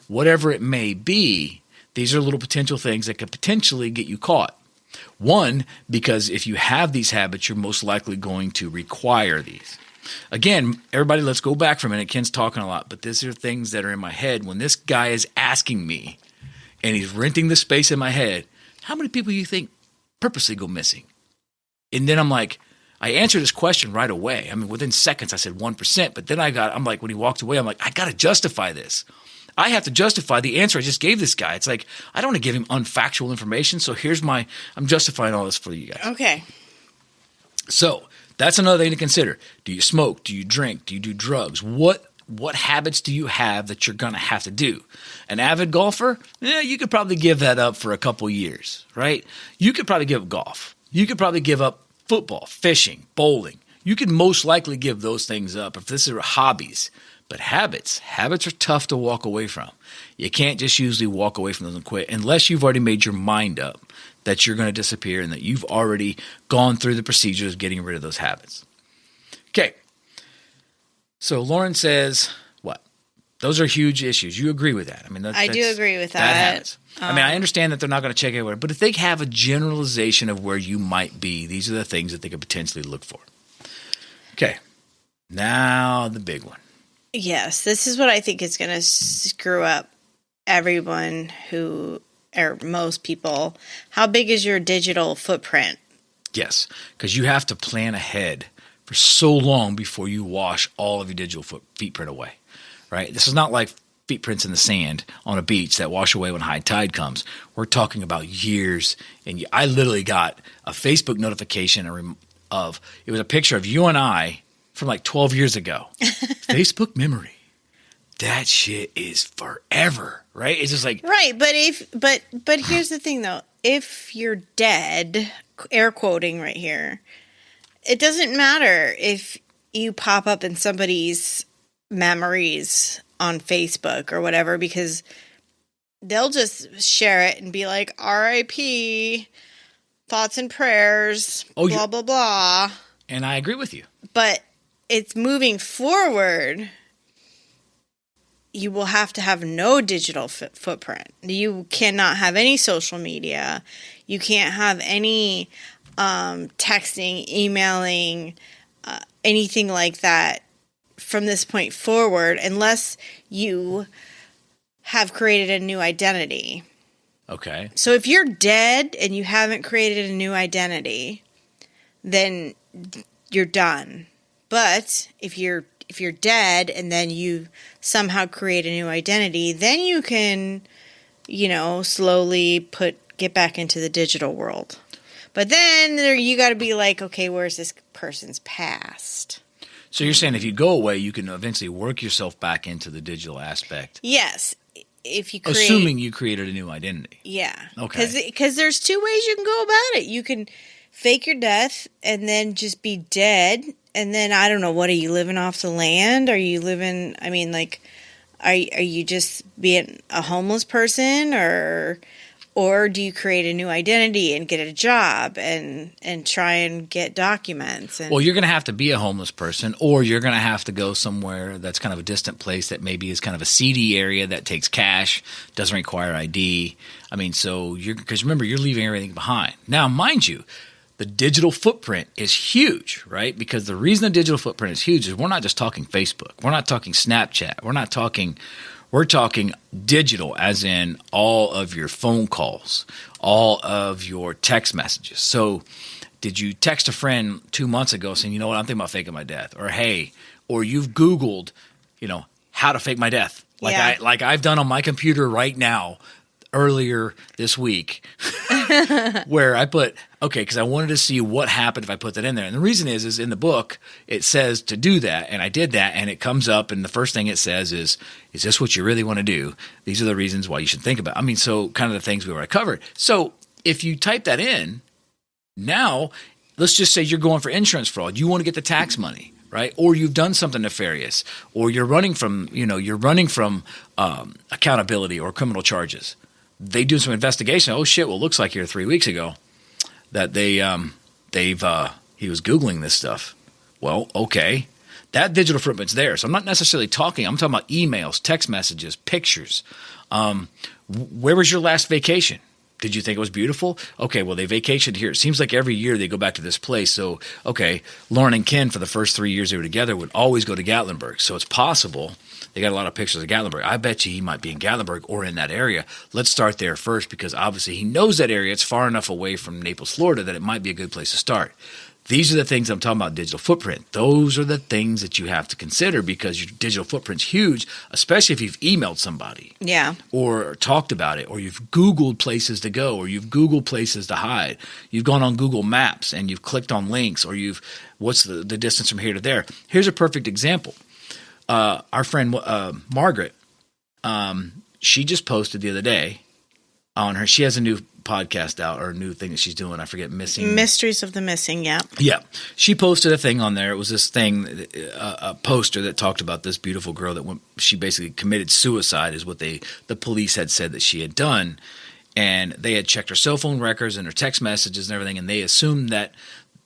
Whatever it may be, these are little potential things that could potentially get you caught. One, because if you have these habits, you're most likely going to require these. Again, everybody, let's go back for a minute. Ken's talking a lot, but these are things that are in my head. When this guy is asking me and he's renting the space in my head, how many people do you think purposely go missing? And then I'm like, I answered his question right away. I mean, within seconds, I said 1%. But then I'm like, when he walked away, I'm like, I got to justify this. I have to justify the answer I just gave this guy. It's like, I don't want to give him unfactual information. So I'm justifying all this for you guys. Okay. So that's another thing to consider. Do you smoke? Do you drink? Do you do drugs? What habits do you have that you're going to have to do? An avid golfer? Yeah, you could probably give that up for a couple years, right? You could probably give up golf. You could probably give up football, fishing, bowling. You could most likely give those things up if this are hobbies. But habits are tough to walk away from. You can't just usually walk away from those and quit unless you've already made your mind up that you're going to disappear and that you've already gone through the procedures of getting rid of those habits. Okay. So Lauren says, what? Those are huge issues. You agree with that? I mean, I do agree with that. That happens. I mean, I understand that they're not going to check everywhere, but if they have a generalization of where you might be, these are the things that they could potentially look for. Okay. Now the big one. Yes, this is what I think is going to screw up everyone or most people. How big is your digital footprint? Yes, because you have to plan ahead for so long before you wash all of your digital footprint away, right? This is not like footprints in the sand on a beach that wash away when high tide comes. We're talking about years. And I literally got a Facebook notification of it was a picture of you and I from like 12 years ago. Facebook memory. That shit is forever, right? It's just like right. But here's the thing, though. If you're dead, air quoting right here, it doesn't matter if you pop up in somebody's memories on Facebook or whatever, because they'll just share it and be like, R.I.P. thoughts and prayers, blah blah blah. And I agree with you. But it's moving forward. You will have to have no digital footprint. You cannot have any social media. You can't have any texting, emailing, anything like that from this point forward, unless you have created a new identity. Okay. So if you're dead and you haven't created a new identity, then you're done. But if you're dead and then you somehow create a new identity, then you can, slowly get back into the digital world. But then you got to be like, okay, where's this person's past? So you're saying if you go away, you can eventually work yourself back into the digital aspect. Yes. If you assuming you created a new identity. Yeah. Okay. Because there's two ways you can go about it. You can fake your death and then just be dead. And then, I don't know, what are you living off the land? Are you living, are you just being a homeless person or do you create a new identity and get a job and try and get documents? Well, you're going to have to be a homeless person, or you're going to have to go somewhere that's kind of a distant place that maybe is kind of a seedy area that takes cash, doesn't require ID. Because remember, you're leaving everything behind. Now, mind you, the digital footprint is huge, right? Because the reason the digital footprint is huge is we're not just talking Facebook. We're not talking Snapchat. We're talking digital, as in all of your phone calls, all of your text messages. So did you text a friend 2 months ago saying, you know what, I'm thinking about faking my death? Or, hey, or you've Googled, how to fake my death. Like I've done on my computer right now. Earlier this week where I put, because I wanted to see what happened if I put that in there. And the reason is in the book, it says to do that. And I did that and it comes up. And the first thing it says is this what you really want to do? These are the reasons why you should think about it. So kind of the things we already covered. So if you type that in now, let's just say you're going for insurance fraud. You want to get the tax money. Right? Or you've done something nefarious, or you're running from accountability or criminal charges. They do some investigation. Oh shit! Well, it looks like here 3 weeks ago that he was Googling this stuff. Well, okay, that digital footprint's there. So I'm not necessarily talking. I'm talking about emails, text messages, pictures. Where was your last vacation? Did you think it was beautiful? Okay, well, they vacationed here. It seems like every year they go back to this place. So, okay, Lauren and Ken, for the first 3 years they were together, would always go to Gatlinburg. So it's possible. They got a lot of pictures of Gatlinburg. I bet you he might be in Gatlinburg or in that area. Let's start there first because obviously he knows that area. It's far enough away from Naples, Florida that it might be a good place to start. These are the things I'm talking about, digital footprint. Those are the things that you have to consider because your digital footprint's huge, especially if you've emailed somebody. Yeah. Or talked about it, or you've Googled places to go, or you've Googled places to hide. You've gone on Google Maps and you've clicked on links, or what's the distance from here to there? Here's a perfect example. Our friend Margaret, she just posted the other day on her. She has a new podcast out or a new thing that she's doing. I forget, Mysteries of the Missing. Yeah. Yeah. She posted a thing on there. It was this thing, a poster that talked about this beautiful girl that she basically committed suicide is what the police had said that she had done. And they had checked her cell phone records and her text messages and everything. And they assumed that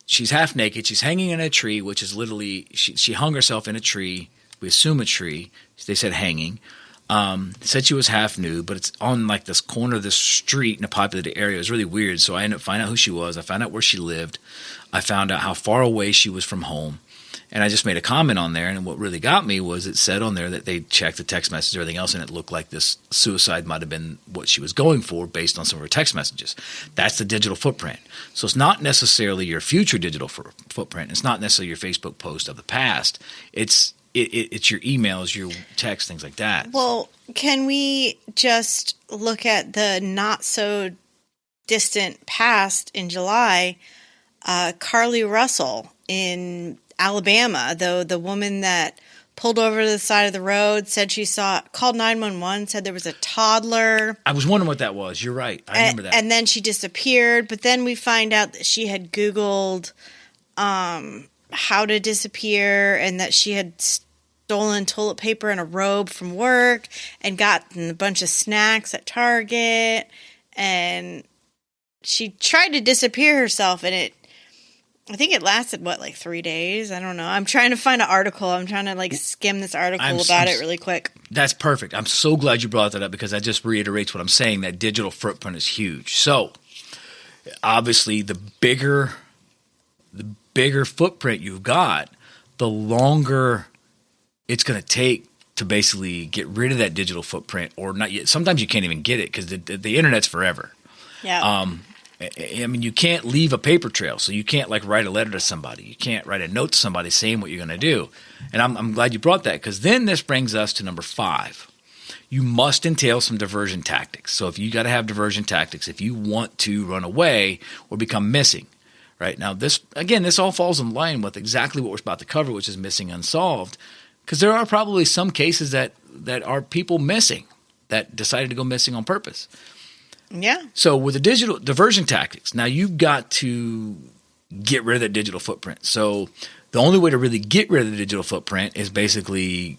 she's half naked. She's hanging in a tree, which is literally, she hung herself in a tree. We assume a tree. They said hanging. Said she was half nude, but it's on like this corner of this street in a populated area. It was really weird. So I ended up finding out who she was. I found out where she lived. I found out how far away she was from home. And I just made a comment on there. And what really got me was it said on there that they checked the text message and everything else. And it looked like this suicide might have been what she was going for based on some of her text messages. That's the digital footprint. So it's not necessarily your future digital footprint. It's not necessarily your Facebook post of the past. It's your emails, your texts, things like that. Well, can we just look at the not so distant past in July? Carly Russell in Alabama, the woman that pulled over to the side of the road, said she called 911, said there was a toddler. I was wondering what that was. You're right. I remember that. And then she disappeared. But then we find out that she had Googled how to disappear and that she had stolen toilet paper and a robe from work and gotten a bunch of snacks at Target. And she tried to disappear herself, and I think it lasted, 3 days? I don't know. I'm trying to find an article. I'm trying to skim this article about it really quick. That's perfect. I'm so glad you brought that up because that just reiterates what I'm saying, that digital footprint is huge. So obviously the bigger footprint you've got, the longer it's going to take to basically get rid of that digital footprint, or not yet. Sometimes you can't even get it because the internet's forever. Yeah. I mean, you can't leave a paper trail, so you can't write a letter to somebody. You can't write a note to somebody saying what you're going to do. And I'm glad you brought that because then this brings us to number 5. You must entail some diversion tactics. So if you got to have diversion tactics, if you want to run away or become missing, right? Now this all falls in line with exactly what we're about to cover, which is missing unsolved, because there are probably some cases that are people missing that decided to go missing on purpose. Yeah. So with the digital diversion tactics, now you've got to get rid of that digital footprint. So the only way to really get rid of the digital footprint is basically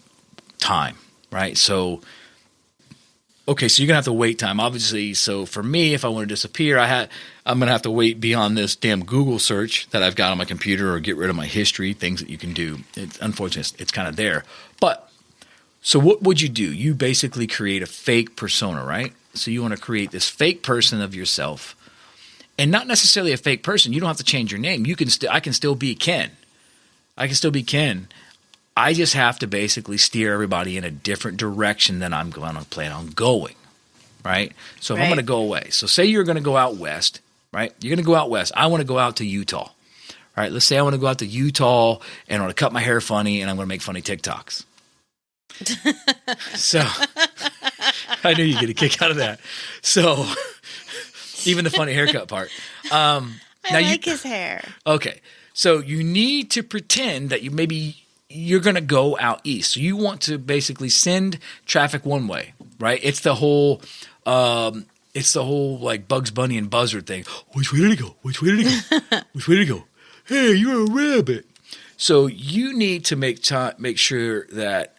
time, right? So, okay, so you're going to have to wait time, obviously. So for me, if I want to disappear, I'm going to have to wait beyond this damn Google search that I've got on my computer or get rid of my history, things that you can do. It's unfortunate. It's kind of there. But so what would you do? You basically create a fake persona, right? So you want to create this fake person of yourself, and not necessarily a fake person. You don't have to change your name. I can still be Ken. I can still be Ken. I just have to basically steer everybody in a different direction than I'm going to plan on going, right? So if I'm going to go away. So say you're going to go out west, right? You're going to go out west. I want to go out to Utah, right? Let's say I want to go out to Utah and I want to cut my hair funny and I'm going to make funny TikToks. So I knew you'd get a kick out of that. So even the funny haircut part. I like his hair. Okay. So you need to pretend that you're going to go out east. So you want to basically send traffic one way, right? It's the whole Bugs Bunny and Buzzard thing. Which way did he go? Which way did he go? Which way did he go? Hey, you're a rabbit. So you need to make sure that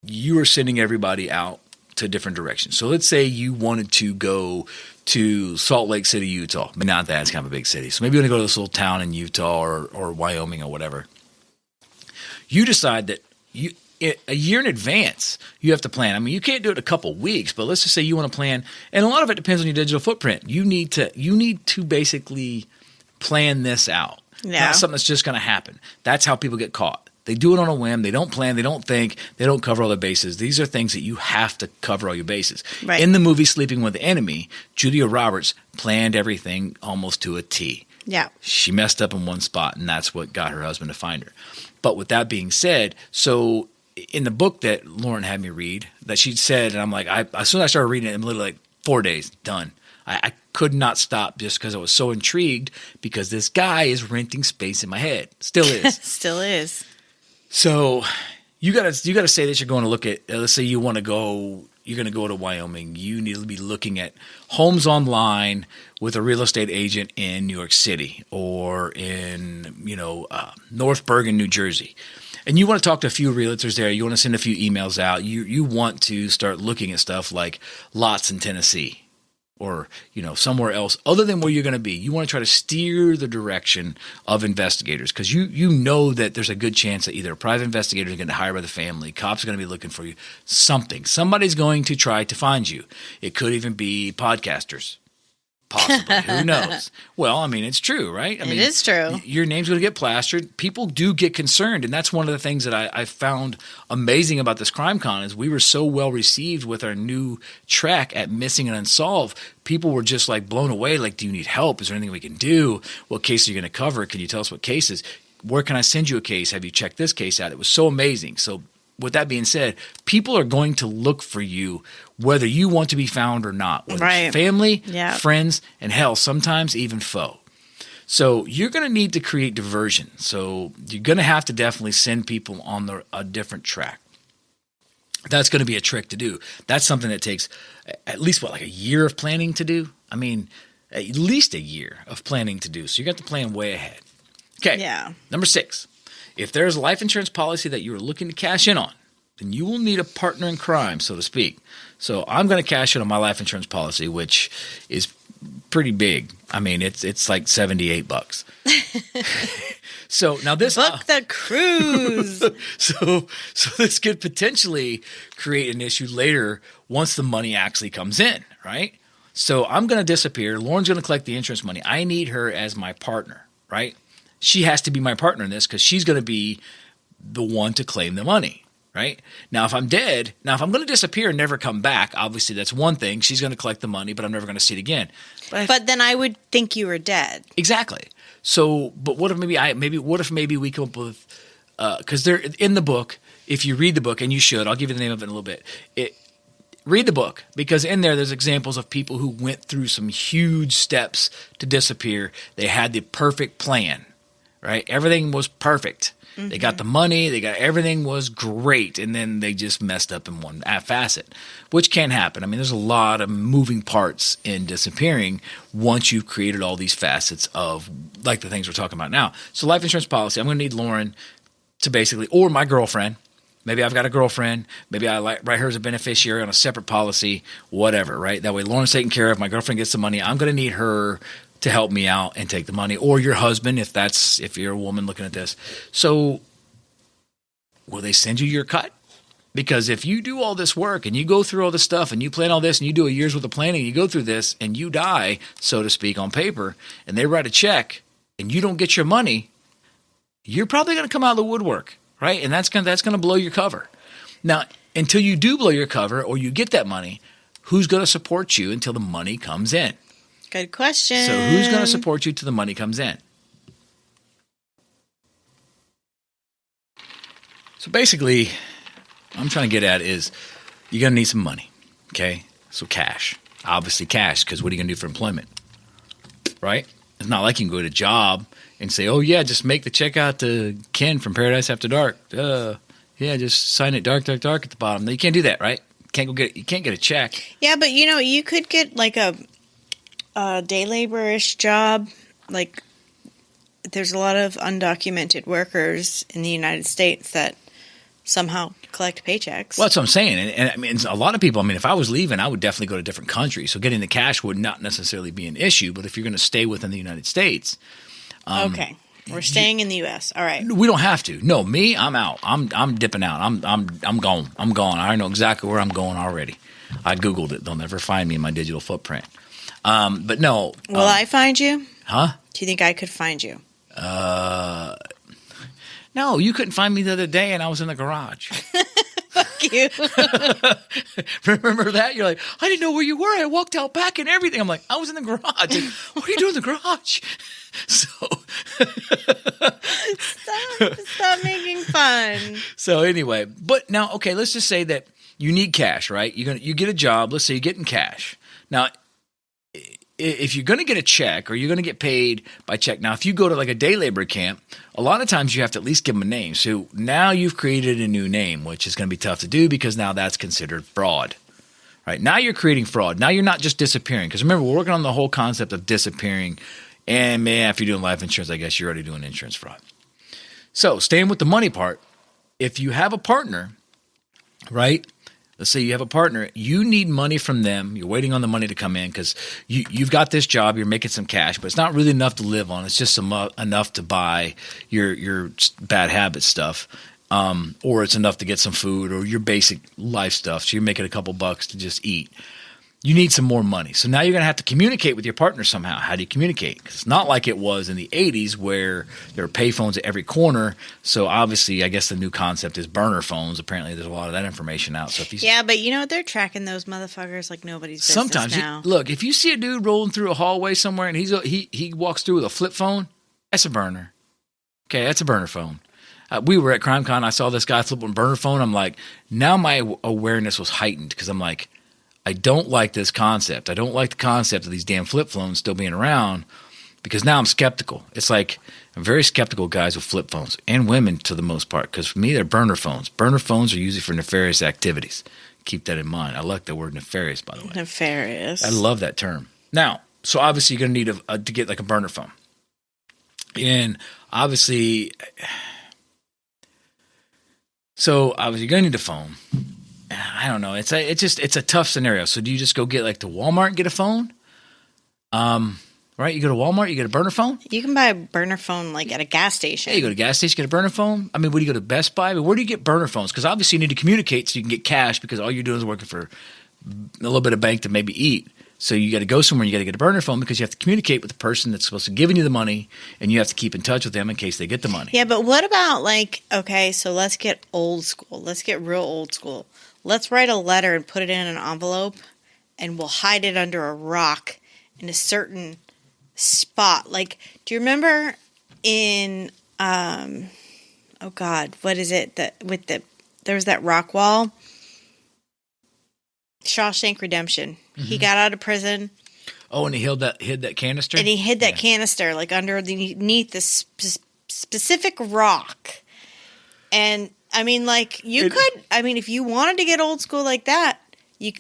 you are sending everybody out to different directions. So let's say you wanted to go to Salt Lake City, Utah, but not that, it's kind of a big city. So maybe you want to go to this little town in Utah or Wyoming or whatever. You decide that a year in advance, you have to plan. I mean, you can't do it a couple weeks, but let's just say you want to plan, and a lot of it depends on your digital footprint. You need to basically plan this out. Yeah. Not something that's just going to happen. That's how people get caught. They do it on a whim. They don't plan. They don't think. They don't cover all their bases. These are things that you have to cover all your bases. Right. In the movie Sleeping with the Enemy, Julia Roberts planned everything almost to a T. Yeah. She messed up in one spot, and that's what got her husband to find her. But with that being said, so in the book that Lauren had me read, that she said, and I'm like, as soon as I started reading it, I'm literally like 4 days, done. I could not stop just because I was so intrigued because this guy is renting space in my head. Still is. Still is. So you gotta say that you're going to look at, let's say you're going to go to Wyoming. You need to be looking at homes online with a real estate agent in New York City or in, North Bergen, New Jersey. And you want to talk to a few realtors there. You want to send a few emails out. You want to start looking at stuff like lots in Tennessee or, somewhere else other than where you're going to be. You want to try to steer the direction of investigators because you know that there's a good chance that either a private investigator is going to hire by the family, cops are going to be looking for you, something. Somebody's going to try to find you. It could even be podcasters. Possibly. Who knows? Well, I mean, it's true, right? I mean, it is true. Your name's going to get plastered. People do get concerned, and that's one of the things that I found amazing about this crime con is we were so well received with our new track at Missing and Unsolved. People were just like blown away. Like, do you need help? Is there anything we can do? What case are you going to cover? Can you tell us what cases? Where can I send you a case? Have you checked this case out? It was so amazing. So with that being said, people are going to look for you whether you want to be found or not, whether it's family, friends, and hell, sometimes even foe. So you're going to need to create diversion. So you're going to have to definitely send people on a different track. That's going to be a trick to do. That's something that takes at least, like a year of planning to do? I mean, at least a year of planning to do. So you got to plan way ahead. Okay. Yeah. Number 6. If there's a life insurance policy that you're looking to cash in on, then you will need a partner in crime, so to speak. So I'm going to cash in on my life insurance policy, which is pretty big. I mean, it's like $78. So now this book the cruise. So this could potentially create an issue later once the money actually comes in, right? So I'm going to disappear. Lauren's going to collect the insurance money. I need her as my partner, right? She has to be my partner in this because she's going to be the one to claim the money, right? Now, if I'm dead, if I'm going to disappear and never come back, obviously that's one thing. She's going to collect the money, but I'm never going to see it again. But then I would think you were dead. Exactly. So, but what if maybe we come up with because they're in the book. If you read the book, and you should, I'll give you the name of it in a little bit. Read the book because in there's examples of people who went through some huge steps to disappear. They had the perfect plan. Right? Everything was perfect. Mm-hmm. They got the money. Everything was great. And then they just messed up in one facet, which can happen. I mean, there's a lot of moving parts in disappearing once you've created all these facets of like the things we're talking about now. So life insurance policy, I'm going to need Lauren to basically, or my girlfriend. Maybe I've got a girlfriend. Maybe I write her as a beneficiary on a separate policy, whatever, right? That way Lauren's taken care of. My girlfriend gets the money. I'm going to need her to help me out and take the money, or your husband if you're a woman looking at this. So will they send you your cut? Because if you do all this work and you go through all this stuff and you plan all this and you do a year's worth of planning, you go through this and you die, so to speak, on paper, and they write a check and you don't get your money, you're probably going to come out of the woodwork, right? And that's going to blow your cover. Now, until you do blow your cover or you get that money, who's going to support you until the money comes in? Good question. So who's going to support you till the money comes in? So basically, what I'm trying to get at is you're going to need some money, okay? So cash. Obviously cash, because what are you going to do for employment, right? It's not like you can go to a job and say, oh, yeah, just make the check out to Ken from Paradise After Dark. Yeah, just sign it dark at the bottom. No, you can't do that, right? You can't get a check. Yeah, but you could get like a day labor-ish job. Like there's a lot of undocumented workers in the United States that somehow collect paychecks. Well, that's what I'm saying. And I mean, a lot of people, if I was leaving, I would definitely go to a different country. So getting the cash would not necessarily be an issue. But if you're going to stay within the United States. Okay. We're staying in the U.S. All right. We don't have to. No, me, I'm out. I'm dipping out. I'm gone. I'm gone. I know exactly where I'm going already. I Googled it. They'll never find me in my digital footprint. But no. Will I find you? Huh? Do you think I could find you? No, you couldn't find me the other day, and I was in the garage. Fuck you. Remember that? You're like, I didn't know where you were. I walked out back and everything. I'm like, I was in the garage. Like, what are you doing in the garage? So stop making fun. So anyway, but now, okay, let's just say that you need cash, right? You get a job. Let's say you're getting cash. Now, if you're going to get a check or you're going to get paid by check, now if you go to like a day labor camp, a lot of times you have to at least give them a name. So now you've created a new name, which is going to be tough to do because now that's considered fraud. Right? Now you're creating fraud. Now you're not just disappearing. Because remember, we're working on the whole concept of disappearing. And man, if you're doing life insurance, I guess you're already doing insurance fraud. So staying with the money part, if you have a partner, right? Let's say you have a partner, you need money from them. You're waiting on the money to come in because you've got this job. You're making some cash, but it's not really enough to live on. It's just enough to buy your bad habit stuff, or it's enough to get some food or your basic life stuff. So you're making a couple bucks to just eat. You need some more money. So now you're going to have to communicate with your partner somehow. How do you communicate? 'Cause it's not like it was in the 80s where there were payphones at every corner. So obviously, I guess the new concept is burner phones. Apparently, there's a lot of that information out. So if you yeah, but you know what? They're tracking those motherfuckers like nobody's business sometimes now. Look, if you see a dude rolling through a hallway somewhere and he walks through with a flip phone, that's a burner. Okay, that's a burner phone. We were at CrimeCon. I saw this guy flipping a burner phone. I'm like, now my awareness was heightened because I'm like, I don't like this concept. I don't like the concept of these damn flip phones still being around because now I'm skeptical. It's like I'm very skeptical of guys with flip phones and women to the most part because for me, they're burner phones. Burner phones are usually for nefarious activities. Keep that in mind. I like the word nefarious, by the way. Nefarious. I love that term. Now, so obviously you're going to need to get like a burner phone. And obviously, you're going to need a phone. I don't know. It's a tough scenario. So do you just go get like to Walmart and get a phone? Right? You go to Walmart, you get a burner phone. You can buy a burner phone like at a gas station. Yeah, you go to a gas station, get a burner phone. I mean, would you go to Best Buy? I mean, where do you get burner phones? Because obviously you need to communicate so you can get cash because all you're doing is working for a little bit of bank to maybe eat. So you got to go somewhere and you got to get a burner phone because you have to communicate with the person that's supposed to give you the money and you have to keep in touch with them in case they get the money. Yeah, but what about like, okay, so let's get old school. Let's get real old school. Let's write a letter and put it in an envelope and we'll hide it under a rock in a certain spot. Like, do you remember in, oh God, what is it? There was that rock wall. Shawshank Redemption. Mm-hmm. He got out of prison. Oh, and he hid that canister? And he hid that canister, like underneath this specific rock. And I mean, like, if you wanted to get old school like that,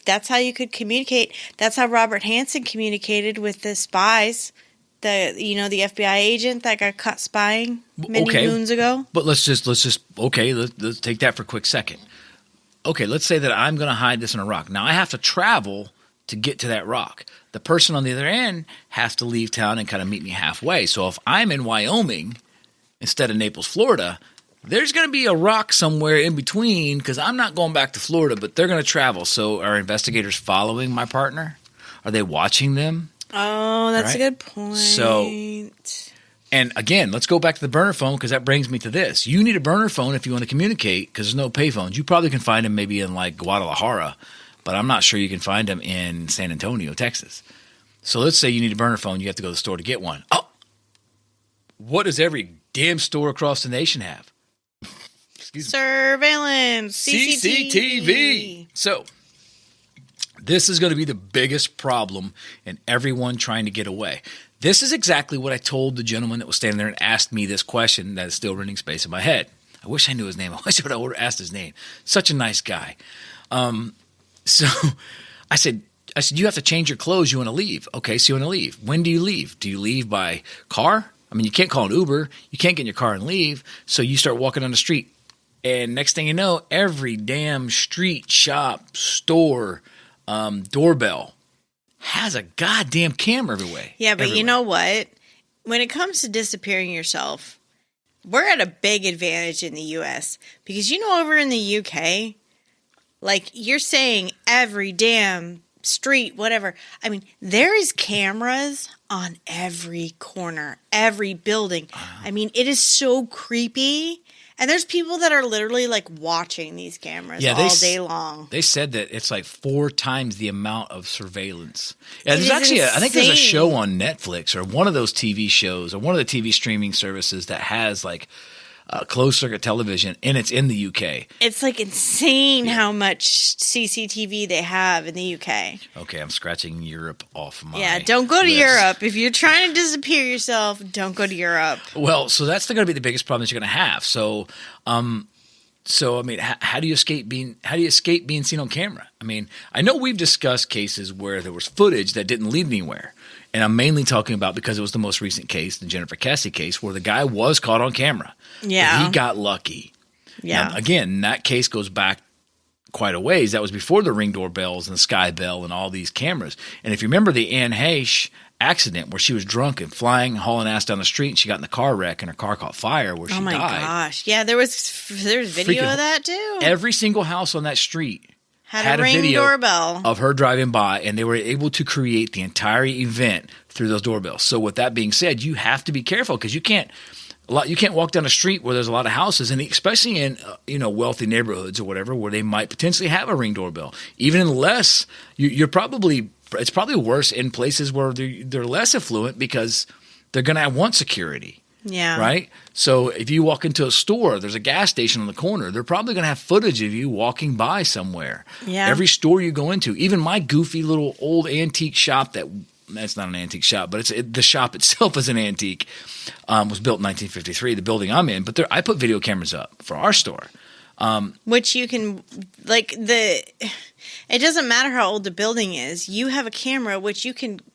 that's how you could communicate. That's how Robert Hansen communicated with the spies, the FBI agent that got caught spying many moons ago. But let's take that for a quick second. Okay, let's say that I'm going to hide this in a rock. Now, I have to travel to get to that rock. The person on the other end has to leave town and kind of meet me halfway. So if I'm in Wyoming instead of Naples, Florida, there's going to be a rock somewhere in between because I'm not going back to Florida, but they're going to travel. So are investigators following my partner? Are they watching them? Oh, that's right? A good point. So, and again, let's go back to the burner phone because that brings me to this. You need a burner phone if you want to communicate because there's no pay phones. You probably can find them maybe in like Guadalajara, but I'm not sure you can find them in San Antonio, Texas. So let's say you need a burner phone. You have to go to the store to get one. Oh, what does every damn store across the nation have? Surveillance, CCTV. So this is going to be the biggest problem in everyone trying to get away. This is exactly what I told the gentleman that was standing there and asked me this question that is still running space in my head. I wish I knew his name. I wish I would have asked his name. Such a nice guy. So I said, you have to change your clothes. You want to leave. Okay, so you want to leave. When do you leave? Do you leave by car? I mean, you can't call an Uber. You can't get in your car and leave. So you start walking down the street. And next thing you know, every damn street, shop, store, doorbell has a goddamn camera everywhere. Yeah, but you know what? when it comes to disappearing yourself, we're at a big advantage in the U.S. because, over in the U.K., like you're saying every damn street, whatever. I mean, there is cameras on every corner, every building. I mean, it is so creepy. And there's people that are literally like watching these cameras all day long. They said that it's like 4 times the amount of surveillance. Yeah, there's actually, I think there's a show on Netflix or one of those TV shows or one of the TV streaming services that has like closed circuit television, and it's in the UK. It's like insane how much CCTV they have in the UK. Okay, I'm scratching Europe off my don't go to list. Europe. If you're trying to disappear yourself, don't go to Europe. Well, so that's going to be the biggest problem that you're going to have. So, I mean, how do you escape being seen on camera? I mean, I know we've discussed cases where there was footage that didn't lead anywhere. And I'm mainly talking about because it was the most recent case, the Jennifer Cassie case, where the guy was caught on camera. Yeah. He got lucky. Yeah. Now, again, that case goes back quite a ways. That was before the Ring doorbells and the Sky Bell and all these cameras. And if you remember the Anne Heche accident where she was drunk and hauling ass down the street and she got in the car wreck and her car caught fire where she died. Oh my gosh. Yeah, there's video of that too. Every single house on that street had a Ring video doorbell of her driving by, and they were able to create the entire event through those doorbells. So with that being said, you have to be careful because you can't walk down a street where there's a lot of houses, and especially in wealthy neighborhoods or whatever, where they might potentially have a Ring doorbell. Even unless it's probably worse in places where they're less affluent because they're going to want security. Yeah. Right? So if you walk into a store, there's a gas station on the corner, they're probably going to have footage of you walking by somewhere. Yeah. Every store you go into, even my goofy little old antique shop that's not an antique shop, but the shop itself is an antique, was built in 1953, the building I'm in. But I put video cameras up for our store. Which you can, it doesn't matter how old the building is. You have a camera, which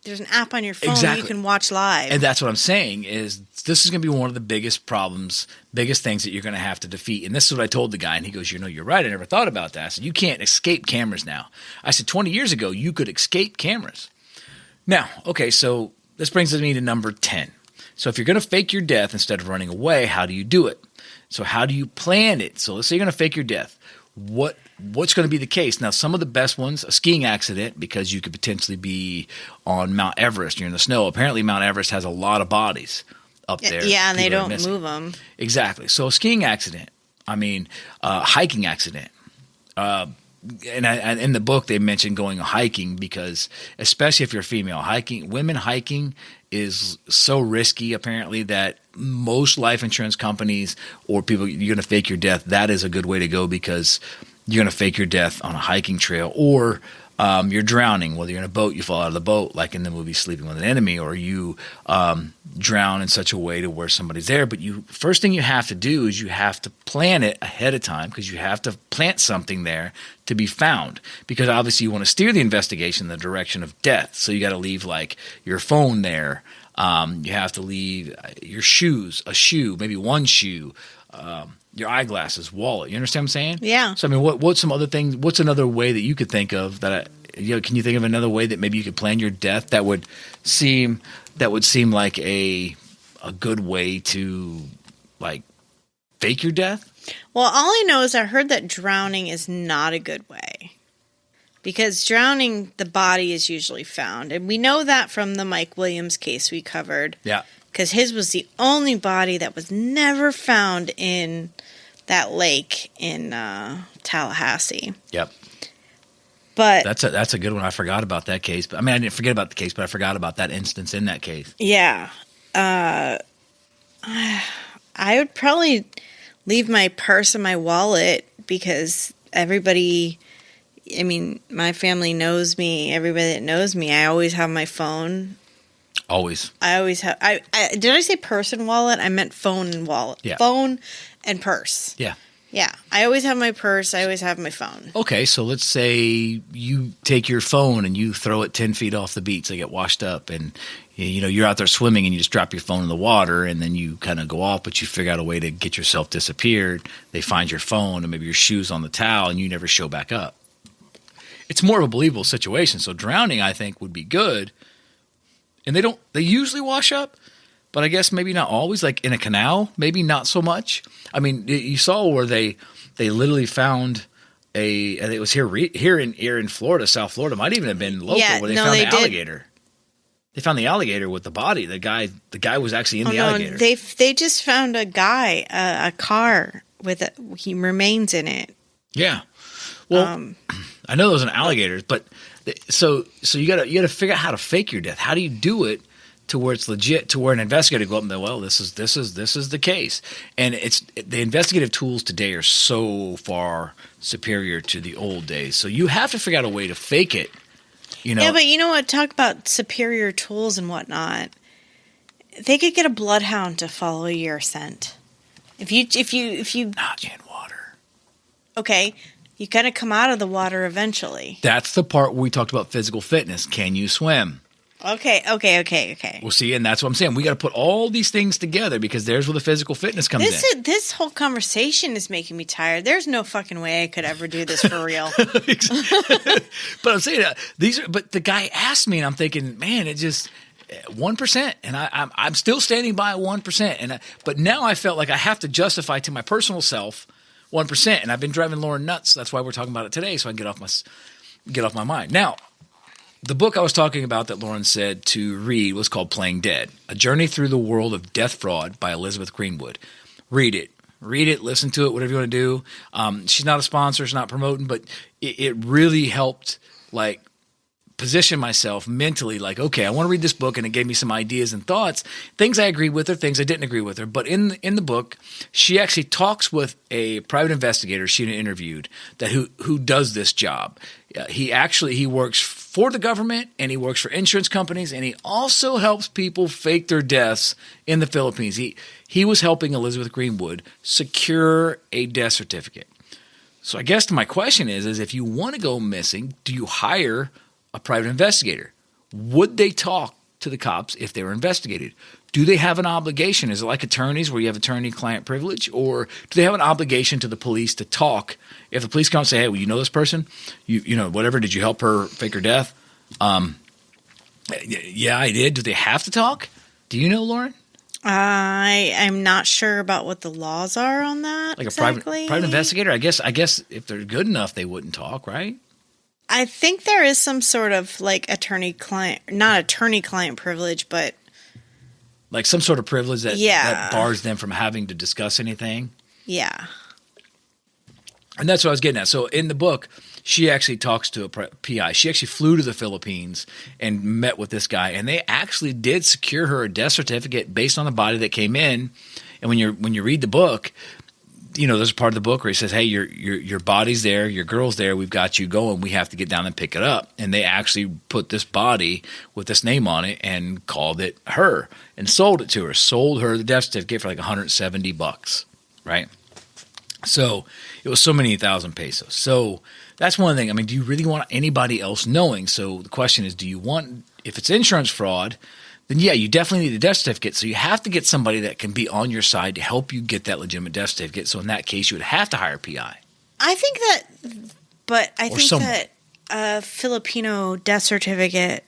there's an app on your phone Exactly. you can watch live. And that's what I'm saying is this is going to be one of the biggest problems, biggest things that you're going to have to defeat. And this is what I told the guy. And he goes, you're right. I never thought about that. I said, you can't escape cameras now. I said, 20 years ago, you could escape cameras. Now, okay, so this brings me to number 10. So if you're going to fake your death instead of running away, how do you do it? So how do you plan it? So let's say you're going to fake your death. What's going to be the case? Now, some of the best ones, a skiing accident, because you could potentially be on Mount Everest. You're in the snow. Apparently, Mount Everest has a lot of bodies up there. Yeah, and they don't move them. Exactly. So a skiing accident. I mean, hiking accident. And in the book, they mentioned going hiking because, especially if you're female, women hiking is so risky, apparently, that most life insurance companies or people, you're going to fake your death. That is a good way to go because you're going to fake your death on a hiking trail, or you're drowning, whether you're in a boat, you fall out of the boat, like in the movie Sleeping with an Enemy, or you drown in such a way to where somebody's there. But first thing you have to do is you have to plan it ahead of time because you have to plant something there to be found, because obviously you want to steer the investigation in the direction of death. So you got to leave like your phone there. You have to leave your shoes, a shoe, maybe one shoe, your eyeglasses, wallet. You understand what I'm saying? Yeah. So I mean, what's some other things? What's another way that you could think of that? Can you think of another way that maybe you could plan your death that would seem like a good way to like fake your death? Well, all I know is I heard that drowning is not a good way. Because drowning, the body is usually found. And we know that from the Mike Williams case we covered. Yeah. Because his was the only body that was never found in that lake in Tallahassee. Yep. But that's a good one. I forgot about that case. But I mean, I didn't forget about the case, but I forgot about that instance in that case. Yeah. I would probably leave my purse and my wallet because everybody... I mean, my family knows me. Everybody that knows me, I always have my phone. Always. I always have. Did I say purse and wallet? I meant phone and wallet. Yeah. Phone and purse. Yeah. Yeah. I always have my purse. I always have my phone. Okay, so let's say you take your phone and you throw it 10 feet off the beach. They get washed up, and you're out there swimming and you just drop your phone in the water, and then you kind of go off, but you figure out a way to get yourself disappeared. They find your phone and maybe your shoes on the towel, and you never show back up. It's more of a believable situation. So drowning, I think, would be good. And they usually wash up, but I guess maybe not always. Like in a canal, maybe not so much. I mean, you saw where they literally found and it was here in Florida, South Florida, might even have been local, where they found the alligator. They found the alligator with the body. The guy was actually in the alligator. They just found a guy, a car with he remains in it. Yeah. Well, I know those are alligators, but so you gotta figure out how to fake your death. How do you do it to where it's legit, to where an investigator go up and go, well, this is the case. And the investigative tools today are so far superior to the old days. So you have to figure out a way to fake it. Yeah, but you know what? Talk about superior tools and whatnot. They could get a bloodhound to follow your scent. If you not in water. Okay, you gotta come out of the water eventually. That's the part where we talked about physical fitness. Can you swim? Okay. Well, see, and that's what I'm saying. We got to put all these things together because there's where the physical fitness comes in. This whole conversation is making me tired. There's no fucking way I could ever do this for real. But I'm saying but the guy asked me, and I'm thinking, man, it just 1%, and I'm still standing by 1%. But now I felt like I have to justify to my personal self 1%, and I've been driving Lauren nuts. That's why we're talking about it today, so I can get off my mind. Now, the book I was talking about that Lauren said to read was called Playing Dead, A Journey Through the World of Death Fraud by Elizabeth Greenwood. Read it, listen to it, whatever you want to do. She's not a sponsor, she's not promoting, but it really helped position myself mentally like, okay, I want to read this book, and it gave me some ideas and thoughts, things I agreed with her, things I didn't agree with her. But in the book, she actually talks with a private investigator she interviewed who does this job. He works for the government, and he works for insurance companies, and he also helps people fake their deaths in the Philippines. He was helping Elizabeth Greenwood secure a death certificate. So I guess my question is if you want to go missing, do you hire a private investigator? Would they talk to the cops if they were investigated? Do they have an obligation? Is it like attorneys where you have attorney-client privilege? Or do they have an obligation to the police to talk? If the police come and say, hey, well, you know this person? You know, whatever, did you help her fake her death? Yeah, I did. Do they have to talk? Do you know, Lauren? I'm not sure about what the laws are on that. Like exactly. A private investigator? I guess if they're good enough, they wouldn't talk, right? I think there is some sort of like attorney-client, not attorney-client privilege, but like some sort of privilege that bars them from having to discuss anything. Yeah. And that's what I was getting at. So in the book, she actually talks to a PI. She actually flew to the Philippines and met with this guy, and they actually did secure her a death certificate based on the body that came in. And when you read the book, you know, there's a part of the book where he says, hey, your body's there, your girl's there, we've got you going, we have to get down and pick it up. And they actually put this body with this name on it and called it her and sold it to her, sold her the death certificate for like $170, right? So it was so many thousand pesos. So that's one thing. I mean, do you really want anybody else knowing? So the question is, do you want, if it's insurance fraud, then yeah, you definitely need a death certificate. So you have to get somebody that can be on your side to help you get that legitimate death certificate. So in that case, you would have to hire a PI. I think that a Filipino death certificate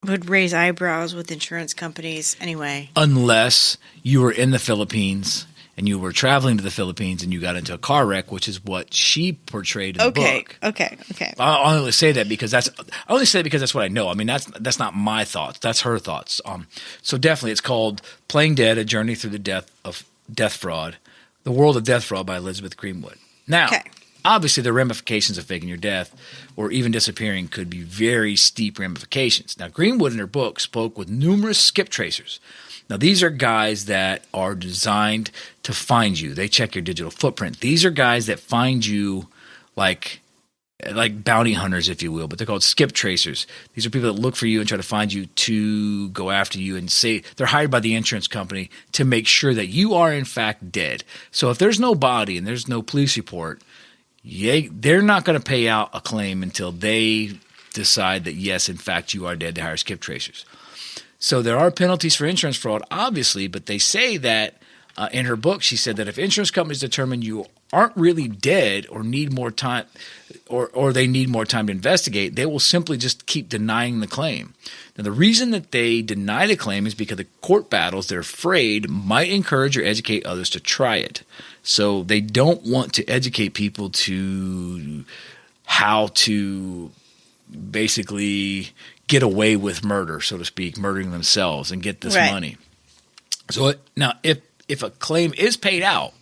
would raise eyebrows with insurance companies anyway. Unless you were in the Philippines and you were traveling to the Philippines and you got into a car wreck, which is what she portrayed in the book. Okay. I only say that because that's what I know. I mean, that's not my thoughts. That's her thoughts. So definitely, it's called "Playing Dead: A Journey Through the Death Fraud, The World of Death Fraud" by Elizabeth Greenwood. Now, obviously, the ramifications of faking your death or even disappearing could be very steep ramifications. Now, Greenwood in her book spoke with numerous skip tracers. Now, these are guys that are designed to find you. They check your digital footprint. These are guys that find you like bounty hunters, if you will, but they're called skip tracers. These are people that look for you and try to find you to go after you and say they're hired by the insurance company to make sure that you are, in fact, dead. So if there's no body and there's no police report, they're not going to pay out a claim until they decide that, yes, in fact, you are dead. They hire skip tracers. So there are penalties for insurance fraud, obviously, but they say that in her book, she said that if insurance companies determine you aren't really dead or need more time or they need more time to investigate, they will simply just keep denying the claim. Now, the reason that they deny the claim is because the court battles, they're afraid, might encourage or educate others to try it. So they don't want to educate people to how to basically get away with murder, so to speak, murdering themselves and get this money. So now if a claim is paid out,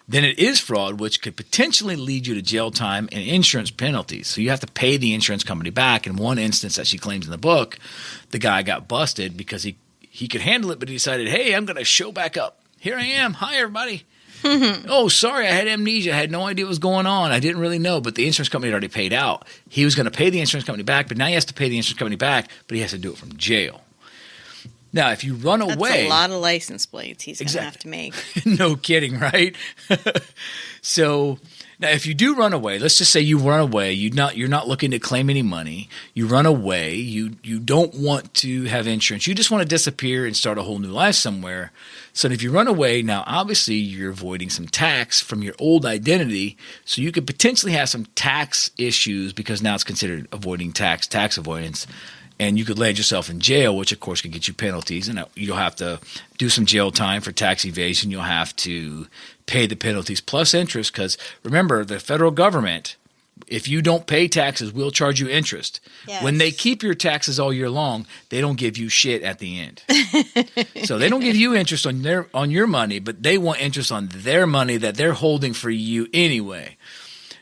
then it is fraud, which could potentially lead you to jail time and insurance penalties. So you have to pay the insurance company back. In one instance that she claims in the book, the guy got busted because he could handle it, but he decided, hey, I'm going to show back up. Here I am. Hi, everybody. Oh, sorry, I had amnesia. I had no idea what was going on. I didn't really know, but the insurance company had already paid out. He was going to pay the insurance company back, but now he has to pay the insurance company back, but he has to do it from jail. Now, if you run away... That's a lot of license plates he's going to have to make. No kidding, right? So, now if you do run away, let's just say you run away, you're not looking to claim any money, you run away, you don't want to have insurance, you just want to disappear and start a whole new life somewhere. So if you run away, now obviously you're avoiding some tax from your old identity, so you could potentially have some tax issues because now it's considered avoiding tax avoidance. And you could land yourself in jail, which of course could get you penalties. And you'll have to do some jail time for tax evasion. You'll have to pay the penalties plus interest because remember, the federal government, if you don't pay taxes, will charge you interest. Yes. When they keep your taxes all year long, they don't give you shit at the end. So they don't give you interest on your money, but they want interest on their money that they're holding for you anyway.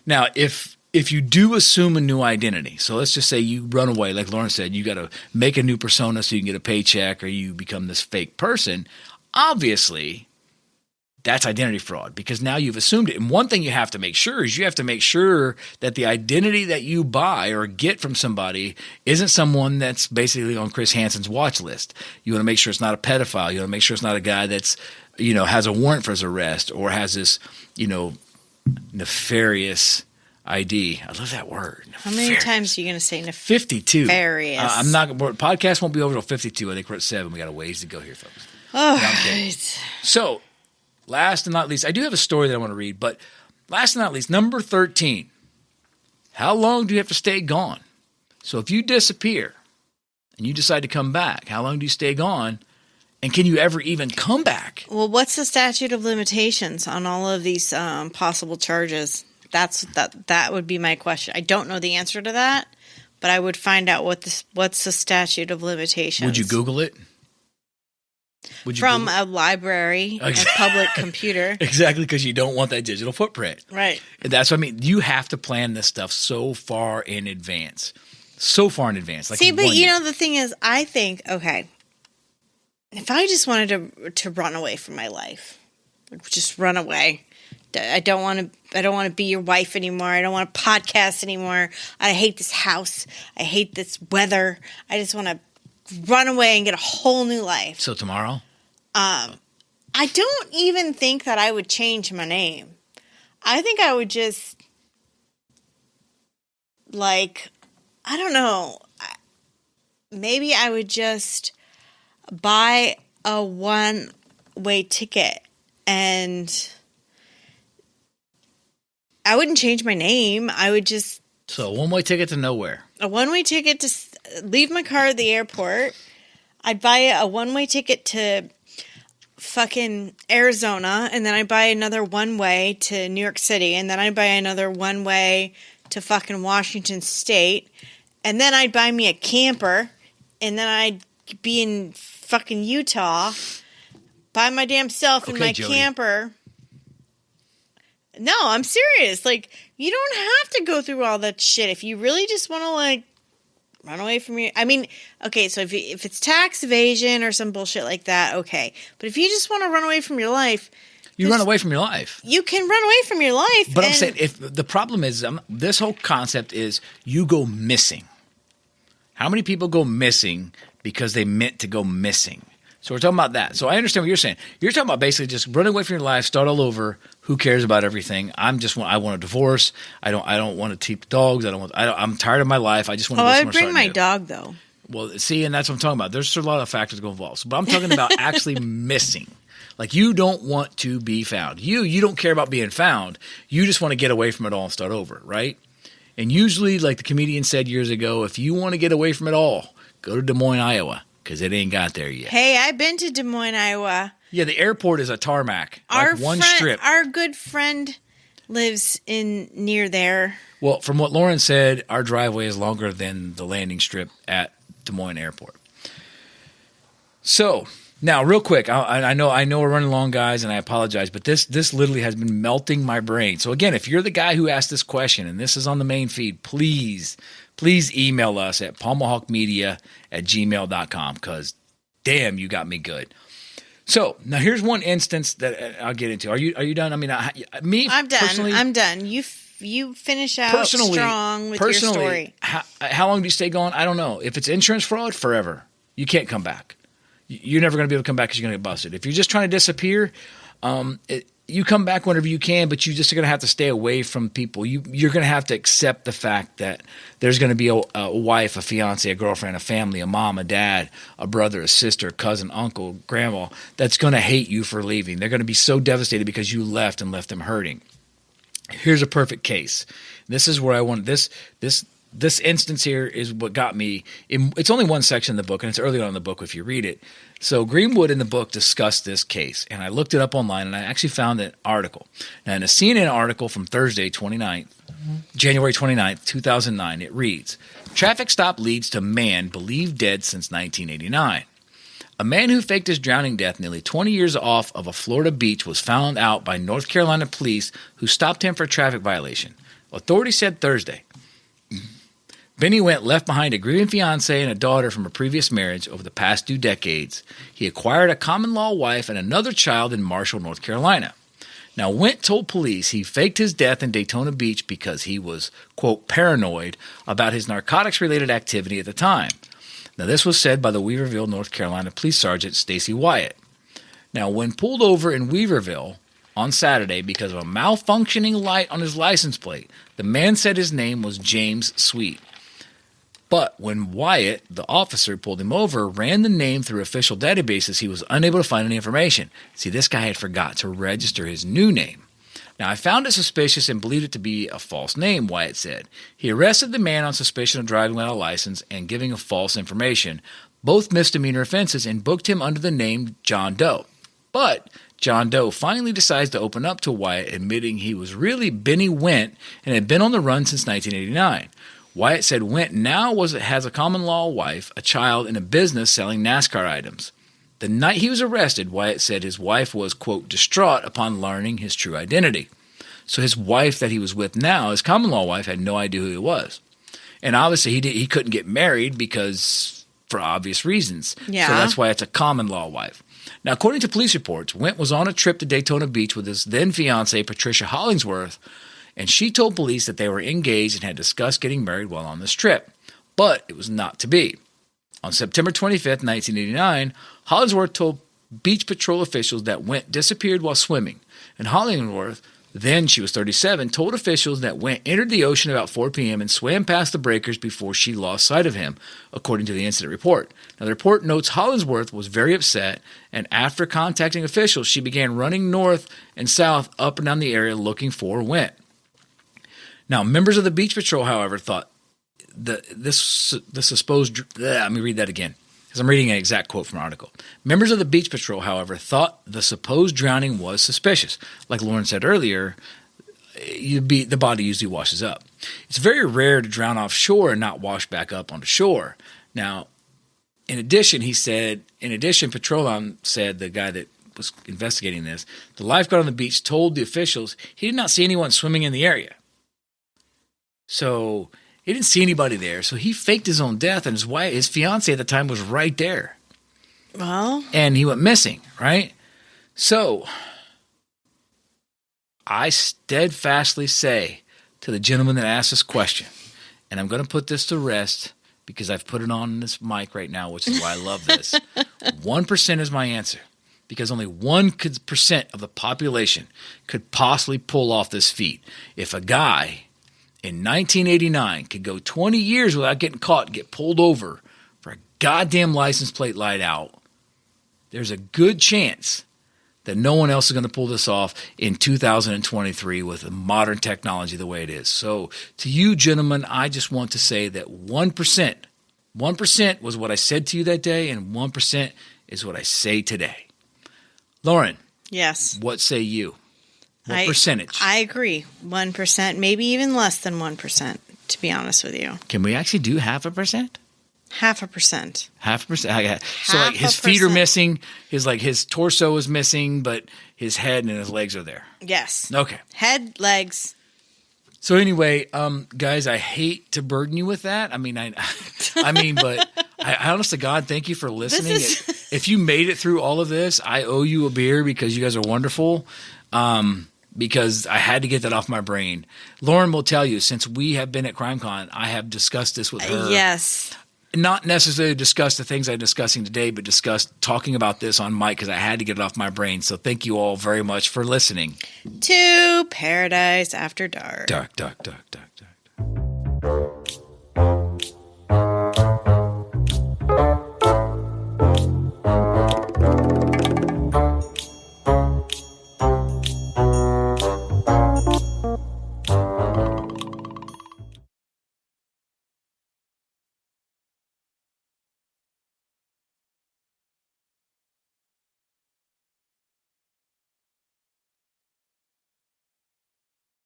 Now, if you do assume a new identity, so let's just say you run away, like Lauren said, you got to make a new persona so you can get a paycheck or you become this fake person, obviously that's identity fraud because now you've assumed it. And one thing you have to make sure is you have to make sure that the identity that you buy or get from somebody isn't someone that's basically on Chris Hansen's watch list. You want to make sure it's not a pedophile. You want to make sure it's not a guy that's, has a warrant for his arrest or has this, nefarious ID. I love that word. How many times are you going to say 52. Nefarious. I'm not. Podcast won't be over till 52. I think we're at 7. We got a ways to go here, folks. Oh, right. So, last and not least, I do have a story that I want to read. But last and not least, number 13. How long do you have to stay gone? So, if you disappear and you decide to come back, how long do you stay gone? And can you ever even come back? Well, what's the statute of limitations on all of these possible charges? That would be my question. I don't know the answer to that, but I would find out what's the statute of limitations. Would you Google it? From a library, a public computer. Exactly, because you don't want that digital footprint. Right. And that's what I mean. You have to plan this stuff so far in advance. So far in advance. Like see, but the thing is, I think, okay, if I just wanted to run away from my life, just run away. I don't want to be your wife anymore. I don't want to podcast anymore. I hate this house. I hate this weather. I just want to run away and get a whole new life. So tomorrow? I don't even think that I would change my name. I think I would just, I don't know. Maybe I would just buy a one-way ticket and I wouldn't change my name. I would just... So, a one-way ticket to nowhere. A one-way ticket to leave my car at the airport. I'd buy a one-way ticket to fucking Arizona, and then I'd buy another one-way to New York City, and then I'd buy another one-way to fucking Washington State, and then I'd buy me a camper, and then I'd be in fucking Utah by my damn self in my Jody. Camper. No, I'm serious. You don't have to go through all that shit if you really just want to, run away from your... I mean, okay, so if it's tax evasion or some bullshit like that, okay. But if you just want to run away from your life... You run away from your life. You can run away from your life. But I'm saying, if the problem is, this whole concept is you go missing. How many people go missing because they meant to go missing? So we're talking about that. So I understand what you're saying. You're talking about basically just running away from your life, start all over. Who cares about everything? I want a divorce. I don't want to keep dogs. I'm tired of my life. I just want to. I would bring my dog though. Well, see, and that's what I'm talking about. There's a lot of factors go involved. But I'm talking about actually missing. Like, you don't want to be found. You don't care about being found. You just want to get away from it all and start over, right? And usually, like the comedian said years ago, if you want to get away from it all, go to Des Moines, Iowa, because it ain't got there yet. Hey, I've been to Des Moines, Iowa. Yeah, the airport is a tarmac, like one strip. Our good friend lives near there. Well, from what Lauren said, our driveway is longer than the landing strip at Des Moines Airport. So now, real quick, I know we're running long, guys, and I apologize, but this literally has been melting my brain. So again, if you're the guy who asked this question and this is on the main feed, please email us at palmahawkmedia@gmail.com, because damn, you got me good. So now here's one instance that I'll get into. Are you done? I mean, I'm done. I'm done. You finish out strong with your story. How long do you stay going? I don't know. If it's insurance fraud, forever. You can't come back. You're never going to be able to come back because you're going to get busted. If you're just trying to disappear, you come back whenever you can, but you just are going to have to stay away from people. You're going to have to accept the fact that there's going to be a wife, a fiance, a girlfriend, a family, a mom, a dad, a brother, a sister, cousin, uncle, grandma that's going to hate you for leaving. They're going to be so devastated because you left and left them hurting. Here's a perfect case. This is where I want this instance here is what got me. It's only one section in the book, and it's early on in the book if you read it. So Greenwood in the book discussed this case, and I looked it up online, and I actually found an article. Now, in a CNN article from Thursday, January 29th, 2009, it reads, "Traffic stop leads to man believed dead since 1989. A man who faked his drowning death nearly 20 years off of a Florida beach was found out by North Carolina police who stopped him for a traffic violation. Authorities said Thursday. Benny Wendt left behind a grieving fiancée and a daughter from a previous marriage over the past 2 decades. He acquired a common-law wife and another child in Marshall, North Carolina. Now, Wendt told police he faked his death in Daytona Beach because he was, quote, paranoid about his narcotics-related activity at the time. Now, this was said by the Weaverville, North Carolina Police Sergeant Stacy Wyatt. Now, when pulled over in Weaverville on Saturday because of a malfunctioning light on his license plate, the man said his name was James Sweet. But when Wyatt, the officer, pulled him over, ran the name through official databases, he was unable to find any information. See, this guy had forgot to register his new name. Now, I found it suspicious and believed it to be a false name, Wyatt said. He arrested the man on suspicion of driving without a license and giving of false information, both misdemeanor offenses, and booked him under the name John Doe. But John Doe finally decides to open up to Wyatt, admitting he was really Benny Wendt and had been on the run since 1989. Wyatt said Wendt now has a common-law wife, a child, and a business selling NASCAR items. The night he was arrested, Wyatt said his wife was, quote, distraught upon learning his true identity. So his wife that he was with now, his common-law wife, had no idea who he was. And obviously he couldn't get married because, for obvious reasons. Yeah. So that's why it's a common-law wife. Now, according to police reports, Wendt was on a trip to Daytona Beach with his then-fiancée, Patricia Hollingsworth, and she told police that they were engaged and had discussed getting married while on this trip. But it was not to be. On September 25th, 1989, Hollingsworth told Beach Patrol officials that Wendt disappeared while swimming, and Hollingsworth, then she was 37, told officials that Wendt entered the ocean about 4 p.m. and swam past the breakers before she lost sight of him, according to the incident report. Now, the report notes Hollingsworth was very upset, and after contacting officials, she began running north and south up and down the area looking for Wendt. Now, members of the Beach Patrol, however, thought let me read that again, because I'm reading an exact quote from an article. Members of the Beach Patrol, however, thought the supposed drowning was suspicious. Like Lauren said earlier, the body usually washes up. It's very rare to drown offshore and not wash back up onto shore. Now, in addition, Petrolon said, the guy that was investigating this, the lifeguard on the beach told the officials he did not see anyone swimming in the area. So he didn't see anybody there, so he faked his own death, and his fiancée at the time was right there. Well. And he went missing, right? So I steadfastly say to the gentleman that asked this question, and I'm going to put this to rest because I've put it on this mic right now, which is why I love this. 1% is my answer, because only 1% of the population could possibly pull off this feat. If a guy in 1989 could go 20 years without getting caught and get pulled over for a goddamn license plate light out, there's a good chance that no one else is going to pull this off in 2023 with modern technology the way it is. So to you, gentlemen, I just want to say that 1% was what I said to you that day, and 1% is what I say today. Lauren. Yes. What say you? What percentage? I agree. 1%, maybe even less than 1%, to be honest with you. Can we actually do 0.5%? 0.5%. 0.5%. So like his feet are missing, his torso is missing, but his head and his legs are there. Yes. Okay. Head, legs. So anyway, guys, I hate to burden you with that. I mean, but I honest to God, thank you for listening. If you made it through all of this, I owe you a beer because you guys are wonderful. Because I had to get that off my brain. Lauren will tell you, since we have been at CrimeCon, I have discussed this with her. Yes. Not necessarily discussed the things I'm discussing today, but discussed talking about this on mic because I had to get it off my brain. So thank you all very much for listening. To Paradise After Dark. Dark.